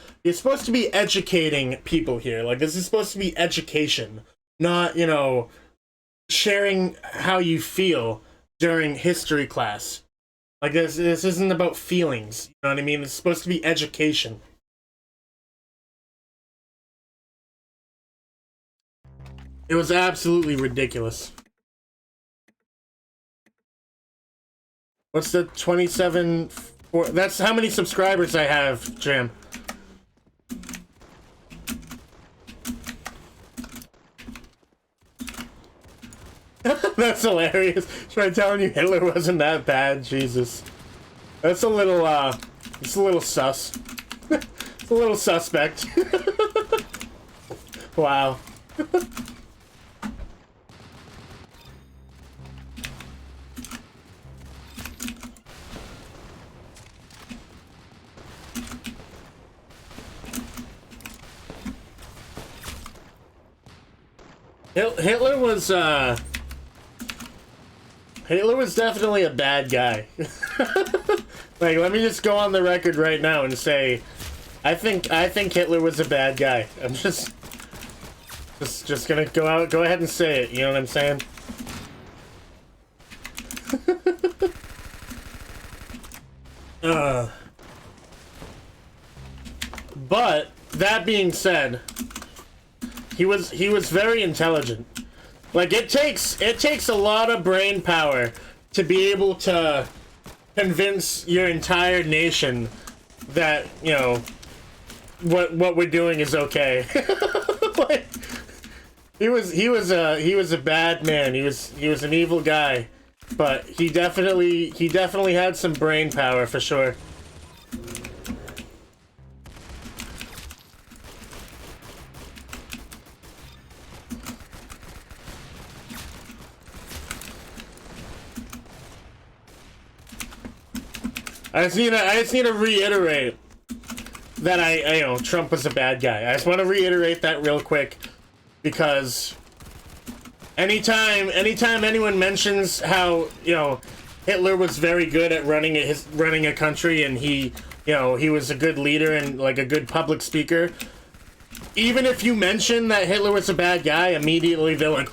educating people here. Like, this is supposed to be education, not, you know, sharing how you feel during history class. Like, this isn't about feelings, you know what I mean? It's supposed to be education. It was absolutely ridiculous. What's the 27... That's how many subscribers I have, Jam. That's hilarious. Try telling you Hitler wasn't that bad, Jesus. That's a little, it's a little sus. It's a little suspect. Wow. Hitler was definitely a bad guy. Like, let me just go on the record right now and say, I think Hitler was a bad guy. I'm just gonna go ahead and say it. You know what I'm saying? But that being said, he was very intelligent. Like, it takes a lot of brain power to be able to convince your entire nation that, you know, what we're doing is okay. Like, he was a bad man. He was an evil guy, but he definitely had some brain power for sure. I just need to reiterate that you know, Trump was a bad guy. I just want to reiterate that real quick, because anytime anyone mentions how, you know, Hitler was very good at running a country, and he was a good leader and like a good public speaker, even if you mention that Hitler was a bad guy, immediately they're like,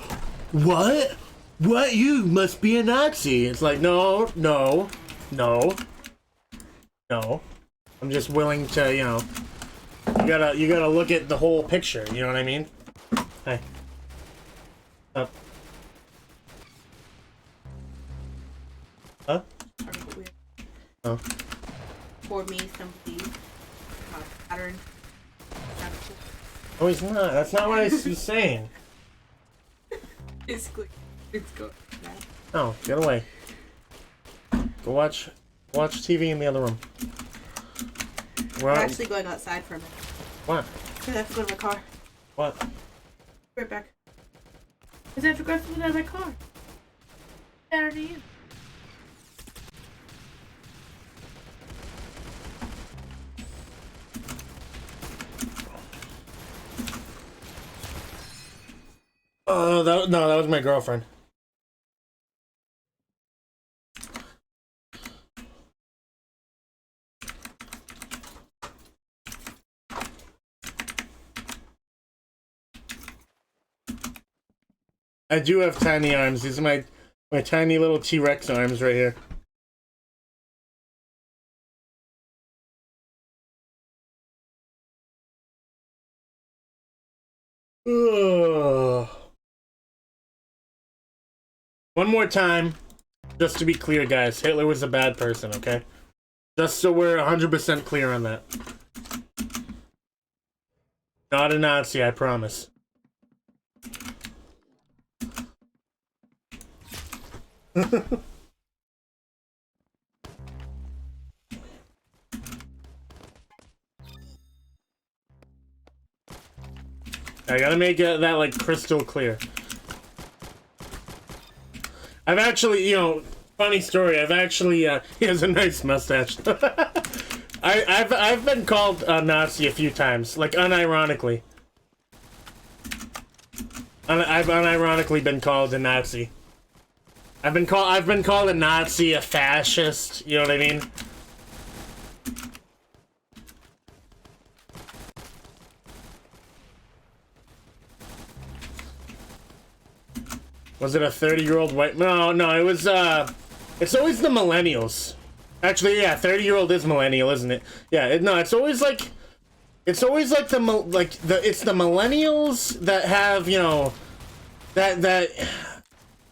what, you must be a Nazi. It's like, no. I'm just willing to, you know, you gotta look at the whole picture, you know what I mean? Hey. Up. Huh? Oh. Pour me some please. Pattern. Oh, he's not. That's not what he's saying. It's good. Oh, get away. Go watch TV in the other room. We're actually going outside for a minute. What? Because I have to go to my car. What? Right back. Because I have to grab something out of my car. Better to you. Oh, no, that was my girlfriend. I do have tiny arms. These are my tiny little T-Rex arms right here. Ugh. One more time, just to be clear, guys. Hitler was a bad person, okay? Just so we're 100% clear on that. Not a Nazi, I promise. I gotta make that like crystal clear. I've actually, you know, funny story. I've actually, he has a nice mustache. I've been called a Nazi a few times, like unironically. I've unironically been called a Nazi. I've been called a Nazi, a fascist. You know what I mean? Was it a 30-year-old white? No, it was, it's always the millennials. Actually, yeah, 30-year-old is millennial, isn't it? Yeah, no, it's always like it's the millennials that have, you know, that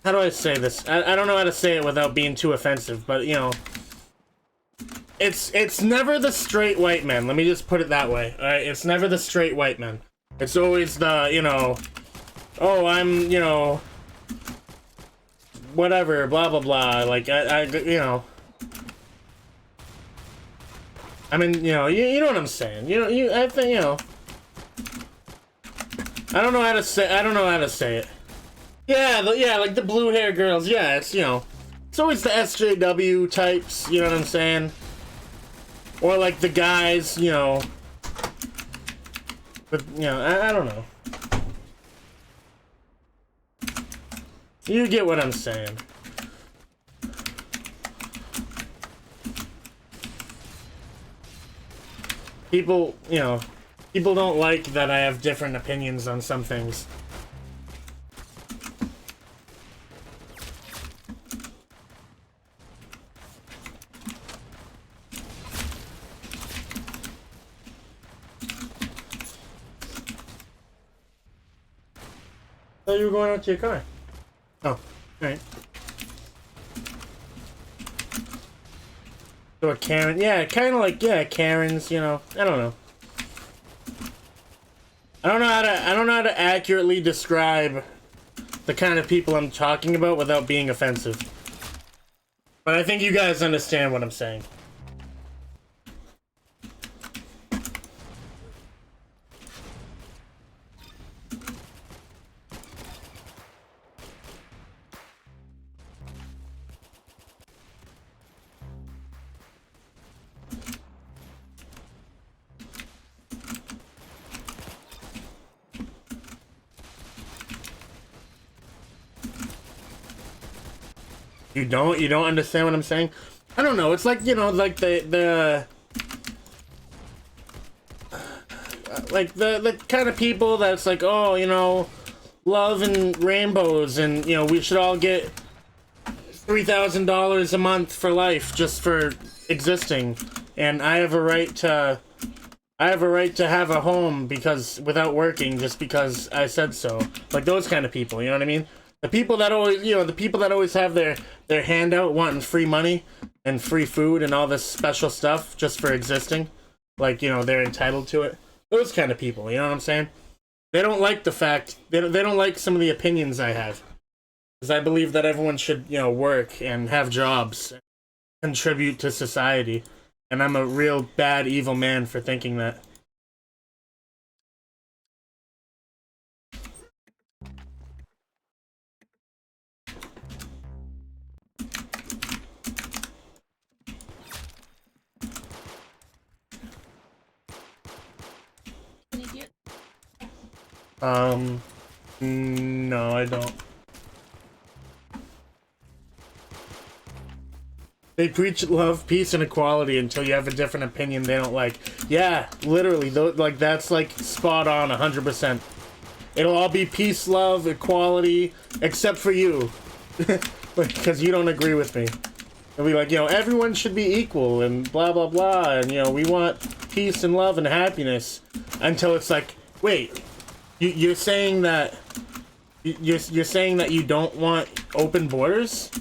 how do I say this? I don't know how to say it without being too offensive, but, you know, it's never the straight white men. Let me just put it that way. All right, it's never the straight white men. It's always the, you know, oh, I'm, you know, whatever, blah blah blah. Like I you know, I mean, you know, you know what I'm saying. I think, you know, I don't know how to say it. Yeah, like the blue hair girls. Yeah, it's, you know, it's always the SJW types. You know what I'm saying? Or like the guys, you know. But, you know, I don't know. You get what I'm saying. People, you know, people don't like that I have different opinions on some things. I thought you were going out to your car. Oh, alright. So a Karen, yeah, kind of like, yeah, Karens, you know, I don't know. I don't know how to accurately describe the kind of people I'm talking about without being offensive. But I think you guys understand what I'm saying. You don't understand what I'm saying? I don't know, it's like, you know, like the kind of people that's like, oh, you know, love and rainbows, and, you know, we should all get $3,000 a month for life just for existing, and I have a right to have a home because without working just because I said so. Like those kind of people, you know what I mean? The people that always, you know, the people that always have their handout wanting free money and free food and all this special stuff just for existing. Like, you know, they're entitled to it. Those kind of people, you know what I'm saying? They don't like the fact, they don't like some of the opinions I have. Because I believe that everyone should, you know, work and have jobs, contribute to society. And I'm a real bad, evil man for thinking that. An idiot. No, I don't. They preach love, peace, and equality until you have a different opinion they don't like. Yeah, literally, like, that's, like, spot on, 100%. It'll all be peace, love, equality, except for you. Because you don't agree with me. It'll be like, you know, everyone should be equal, and blah, blah, blah, and, you know, we want peace and love and happiness. Until it's like, wait, you're saying that... You're saying that you don't want open borders?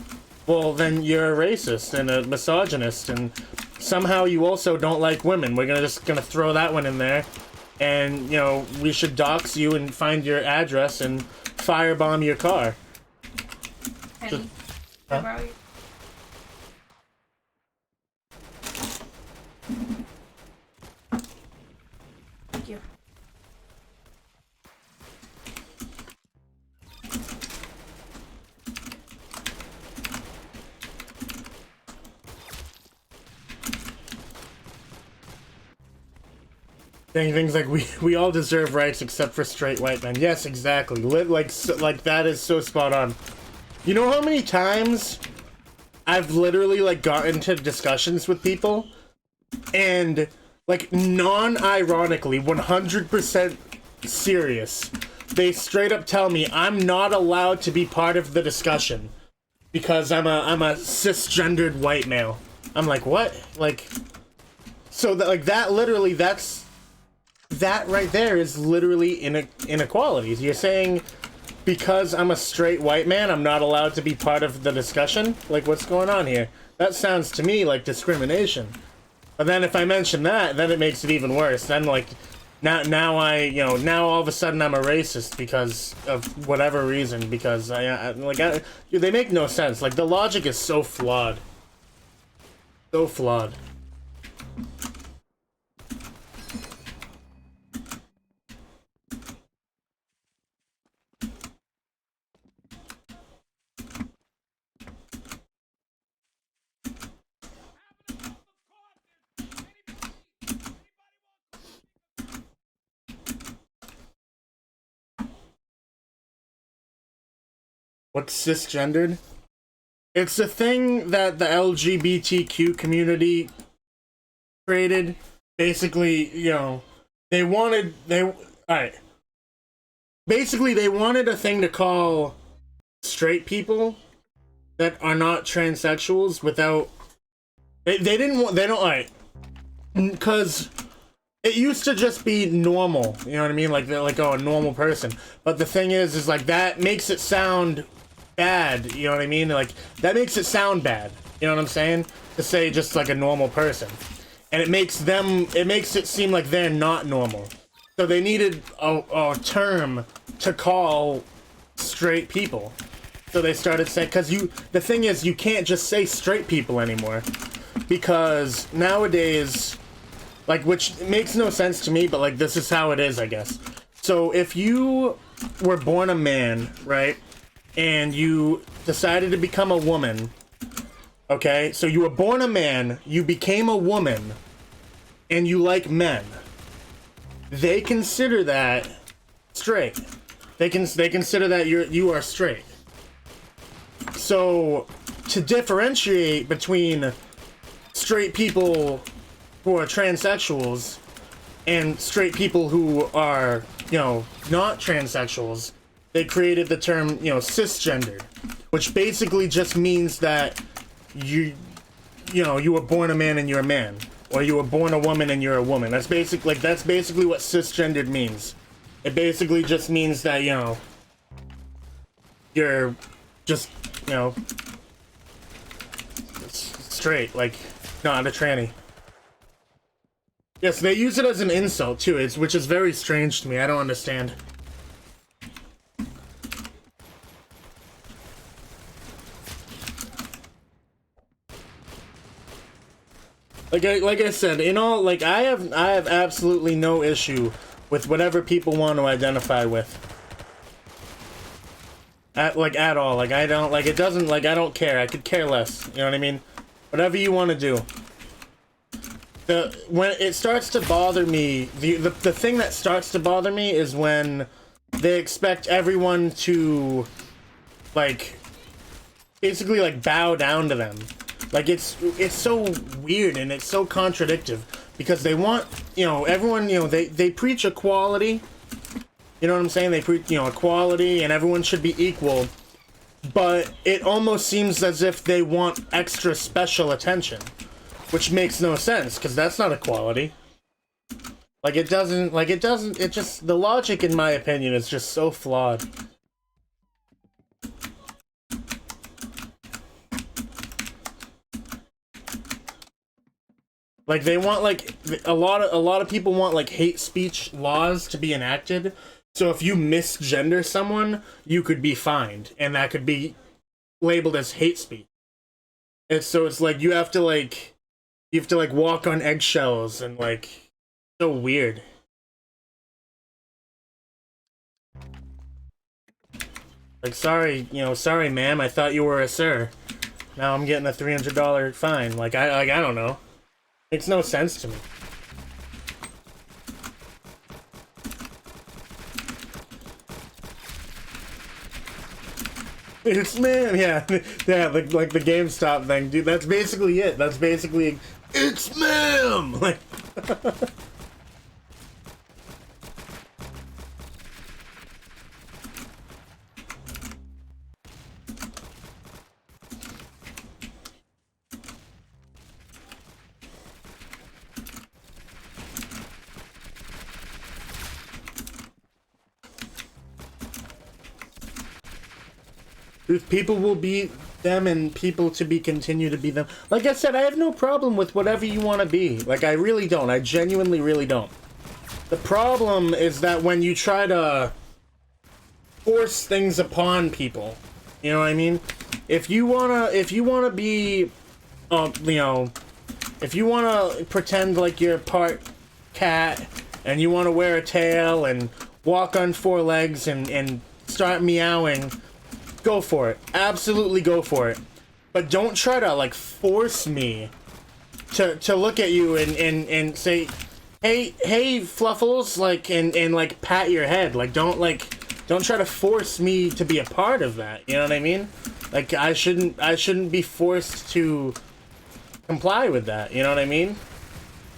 Well, then you're a racist and a misogynist, and somehow you also don't like women. We're just gonna throw that one in there, and, you know, we should dox you and find your address and firebomb your car. Penny, Huh? can I borrow your... Thank you. Saying things like we all deserve rights except for straight white men. Yes, exactly. Like that is so spot on. You know how many times I've literally like gotten into discussions with people and like non-ironically 100% serious they straight up tell me I'm not allowed to be part of the discussion because I'm a cisgendered white male. I'm like, what? Like, so that, like, that literally, that right there is literally inequalities. You're saying because I'm a straight white man, I'm not allowed to be part of the discussion? Like, what's going on here? That sounds to me like discrimination. But then if I mention that, then it makes it even worse. Then, like, now all of a sudden I'm a racist because of whatever reason, because dude, they make no sense. Like, the logic is so flawed. So flawed. What's cisgendered? It's a thing that the LGBTQ community created. Basically, you know, they wanted a thing to call straight people that are not transsexuals without because it used to just be normal, you know what I mean? Like, they're like, oh, a normal person. But the thing is like, that makes it sound bad, you know what I mean? Like, that makes it sound bad, you know what I'm saying? To say just like a normal person. And it makes it seem like they're not normal. So they needed a term to call straight people. So they started saying, because the thing is, you can't just say straight people anymore. Because nowadays, like, which makes no sense to me, but like, this is how it is, I guess. So if you were born a man, right? And you decided to become a woman, okay? So you were born a man, you became a woman, and you like men. They consider that straight. They consider that you are straight. So to differentiate between straight people who are transsexuals and straight people who are, you know, not transsexuals, they created the term, you know, cisgendered, which basically just means that you were born a man and you're a man, or you were born a woman and you're a woman. That's basically what cisgendered means. It basically just means that, you know, you're just, you know, straight, like, not a tranny. Yes, they use it as an insult too, which is very strange to me. I don't understand. Like I said, in all, like, I have absolutely no issue with whatever people want to identify with. At all. Like, I don't, like, it doesn't, like, I don't care. I could care less. You know what I mean? Whatever you want to do. When it starts to bother me, the thing that starts to bother me is when they expect everyone to, like, basically, like, bow down to them. Like, it's so weird and it's so contradictory because they want, you know, everyone, you know, they preach equality. You know what I'm saying? They preach, you know, equality and everyone should be equal. But it almost seems as if they want extra special attention, which makes no sense because that's not equality. It just, the logic, in my opinion, is just so flawed. Like, they want, like, a lot of people want, like, hate speech laws to be enacted. So if you misgender someone, you could be fined, and that could be labeled as hate speech. And so it's like you have to walk on eggshells, and, like, so weird. Like, sorry ma'am, I thought you were a sir. Now I'm getting a $300 fine. Like, I don't know. Makes no sense to me. It's ma'am, yeah, like the GameStop thing, dude. That's basically it. That's basically, it's ma'am. Like, People will be them and people to be continue to be them. Like I said, I have no problem with whatever you want to be. Like, I really don't. I genuinely really don't. The problem is that when you try to force things upon people, you know what I mean? If you wanna be, you know, if you wanna pretend like you're part cat and you wanna wear a tail and walk on four legs and start meowing, go for it. Absolutely go for it. But don't try to like force me to look at you and say, hey Fluffles, like and like pat your head. Like don't try to force me to be a part of that. You know what I mean? Like I shouldn't be forced to comply with that. You know what I mean?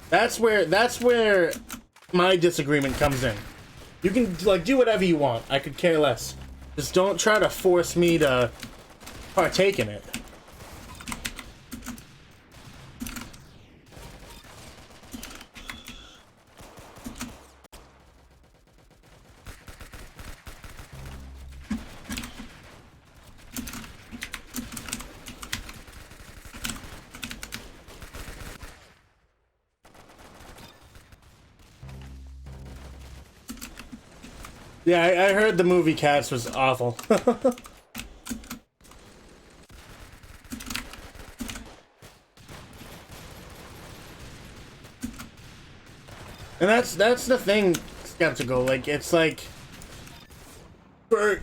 That's where my disagreement comes in. You can like do whatever you want. I could care less. Just don't try to force me to partake in it. Yeah, I heard the movie Cats was awful. And that's the thing, Skeptical. Like, it's like for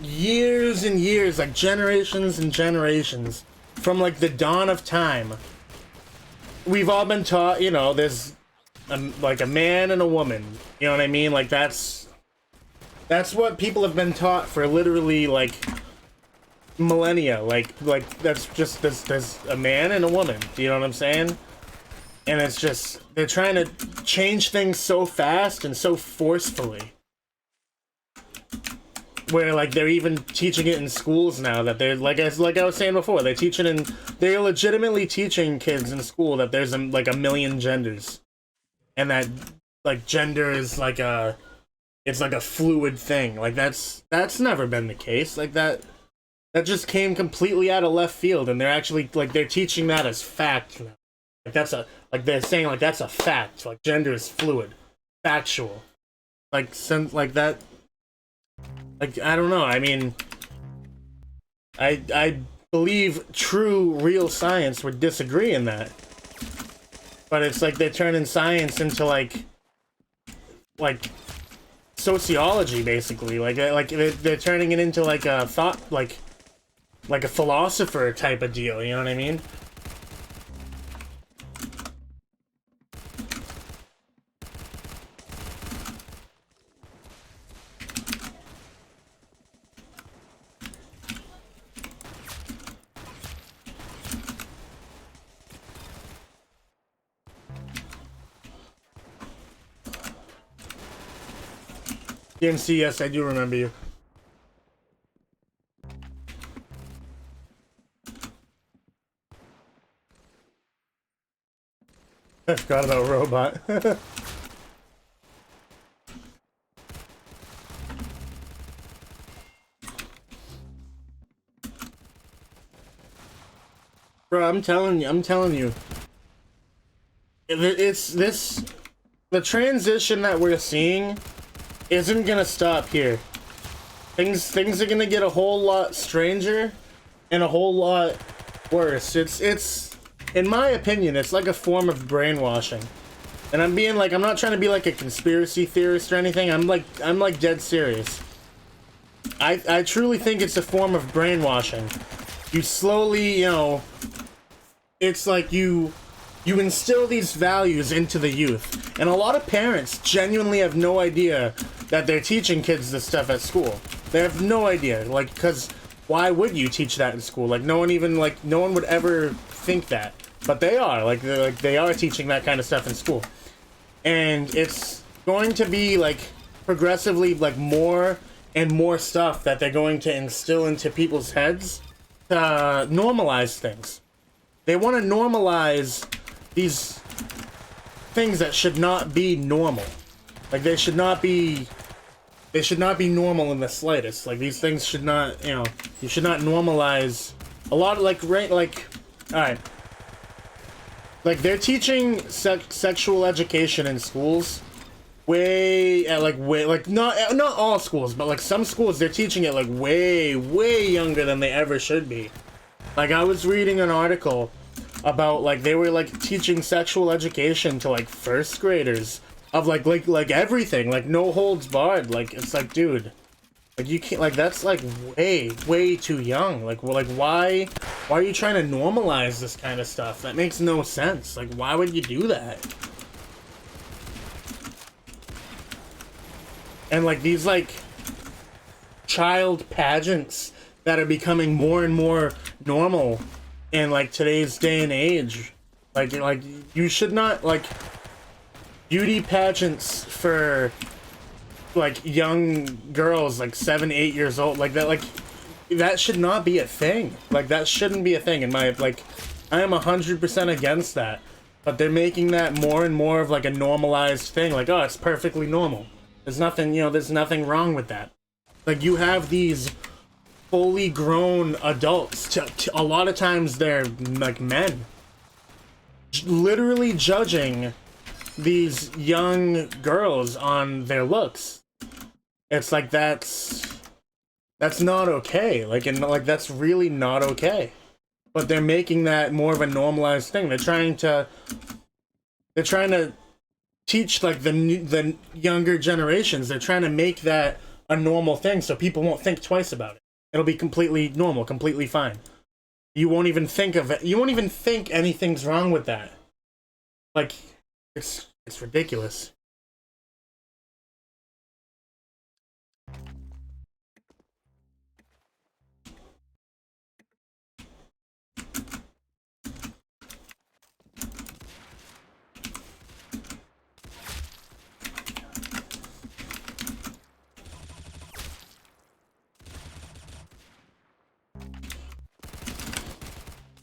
years and years, like generations and generations, from like the dawn of time, we've all been taught, you know, there's like a man and a woman. You know what I mean? Like that's what people have been taught for literally like millennia. Like that's just there's a man and a woman. Do you know what I'm saying? And it's just they're trying to change things so fast and so forcefully. Where like they're even teaching it in schools now that they're like I was saying before, they're legitimately teaching kids in school that there's like a million genders. And that like gender is like it's like a fluid thing. Like that's never been the case. Like that just came completely out of left field, and they're actually like they're teaching that as fact now. Like they're saying like that's a fact. Like gender is fluid, factual. Like like that. Like I don't know. I mean, I believe true real science would disagree in that. But it's like they're turning science into like sociology, basically. Like they're turning it into like a thought, like a philosopher type of deal. You know what I mean? DMC, yes, I do remember you. I forgot about Robot. Bro, I'm telling you. The transition that we're seeing isn't gonna stop here. Things are gonna get a whole lot stranger and a whole lot worse. It's in my opinion, it's like a form of brainwashing. And I'm not trying to be like a conspiracy theorist or anything. I'm like dead serious. I truly think it's a form of brainwashing. You slowly, you know, it's like you instill these values into the youth. And a lot of parents genuinely have no idea that they're teaching kids this stuff at school. They have no idea, like, because why would you teach that in school? Like, no one would ever think that. But they are, they are teaching that kind of stuff in school. And it's going to be, like, progressively, like, more and more stuff that they're going to instill into people's heads to normalize things. They want to normalize these things that should not be normal. Like, they should not be they should not be normal in the slightest. Like, these things should not, you know, you should not normalize a lot of, like, right, like, alright. Like, they're teaching sexual education in schools way, not all schools, but, like, some schools, they're teaching it, like, way younger than they ever should be. Like, I was reading an article about, like, they were, like, teaching sexual education to, like, first graders of, like everything, like, no holds barred. Like, it's like, dude, like, you can't, like, that's, like, way too young. Like, well, like, why are you trying to normalize this kind of stuff? That makes no sense. Like, why would you do that? And, like, these, like, child pageants that are becoming more and more normal in, like, today's day and age. Like, you should not, like, beauty pageants for, like, young girls, like, 7, 8 years old, like, that should not be a thing. Like, that shouldn't be a thing in my, like, I am 100% against that. But they're making that more and more of, like, a normalized thing. Like, oh, it's perfectly normal. There's nothing, you know, there's nothing wrong with that. Like, you have these fully grown adults, a lot of times they're, like, men, literally judging these young girls on their looks. It's like, that's not okay. Like, and like, that's really not okay. But they're making that more of a normalized thing. They're trying to teach, like, the younger generations. They're trying to make that a normal thing so people won't think twice about it. It'll be completely normal, completely fine. You won't even think of it. You won't even think anything's wrong with that. Like, it's ridiculous.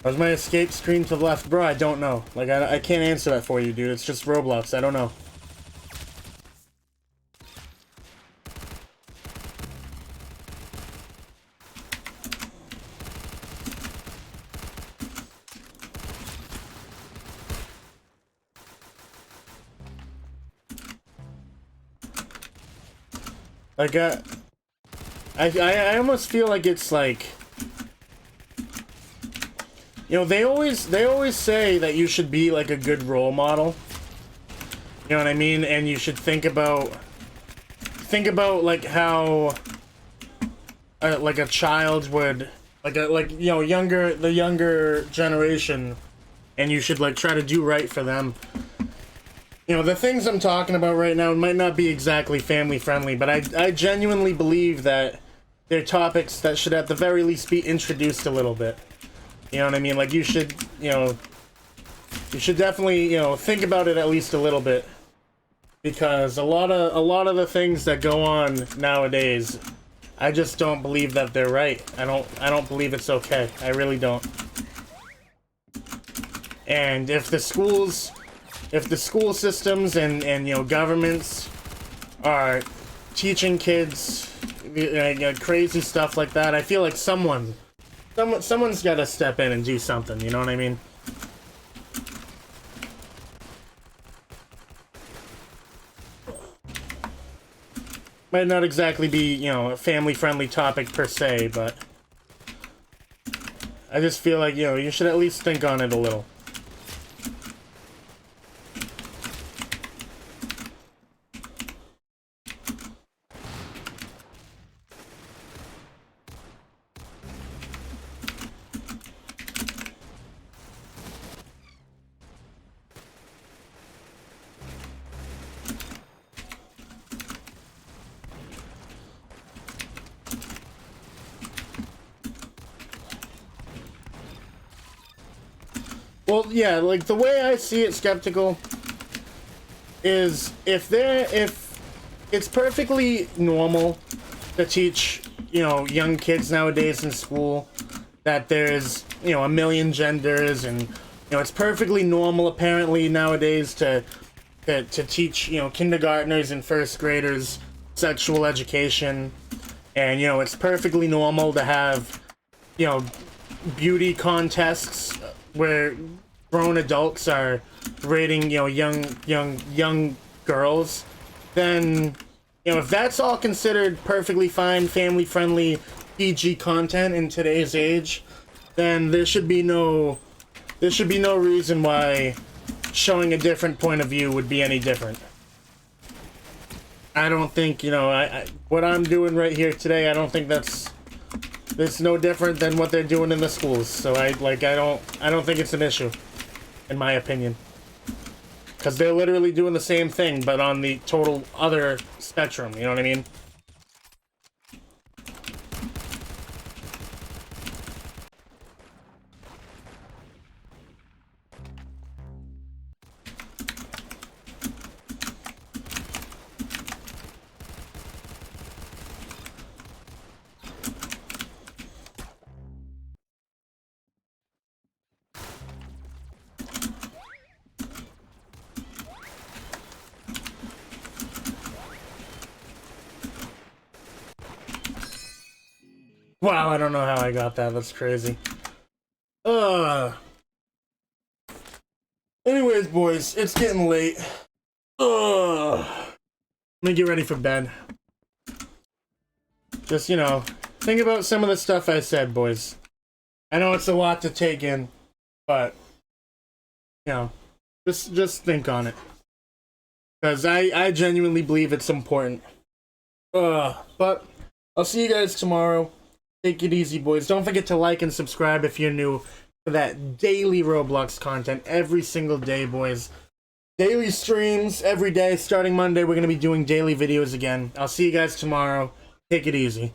Where's my escape screen to the left? Bro, I don't know. Like, I can't answer that for you, dude. It's just Roblox. I don't know. Like, I almost feel like it's like, you know, they always say that you should be, like, a good role model. You know what I mean? And you should think about like, how like a child would, like you know, the younger generation, and you should, like, try to do right for them. You know, the things I'm talking about right now might not be exactly family friendly, but I genuinely believe that they're topics that should at the very least be introduced a little bit. You know what I mean? Like, you should definitely, you know, think about it at least a little bit, because a lot of the things that go on nowadays, I just don't believe that they're right. I don't believe it's okay. I really don't. And if the school systems and you know, governments are teaching kids crazy stuff like that, I feel like someone's got to step in and do something, you know what I mean? Might not exactly be, you know, a family-friendly topic per se, but I just feel like, you know, you should at least think on it a little. Well, yeah, like, the way I see it, Skeptical, is if it's perfectly normal to teach, you know, young kids nowadays in school that there's, you know, a million genders, and, you know, it's perfectly normal apparently nowadays to teach, you know, kindergartners and first graders sexual education, and you know, it's perfectly normal to have, you know, beauty contests where grown adults are rating, you know, young girls, then, you know, if that's all considered perfectly fine, family friendly, PG content in today's age, then there should be no reason why showing a different point of view would be any different. I don't think, you know, what I'm doing right here today, I don't think it's no different than what they're doing in the schools. So I don't think it's an issue, in my opinion. Because they're literally doing the same thing, but on the total other spectrum, you know what I mean? Wow, I don't know how I got that. That's crazy. Anyways, boys, it's getting late. Let me get ready for bed. Just, you know, think about some of the stuff I said, boys. I know it's a lot to take in, but, you know, just think on it. Because I genuinely believe it's important. But I'll see you guys tomorrow. Take it easy, boys. Don't forget to like and subscribe if you're new for that daily Roblox content every single day, boys. Daily streams every day. Starting Monday, we're going to be doing daily videos again. I'll see you guys tomorrow. Take it easy.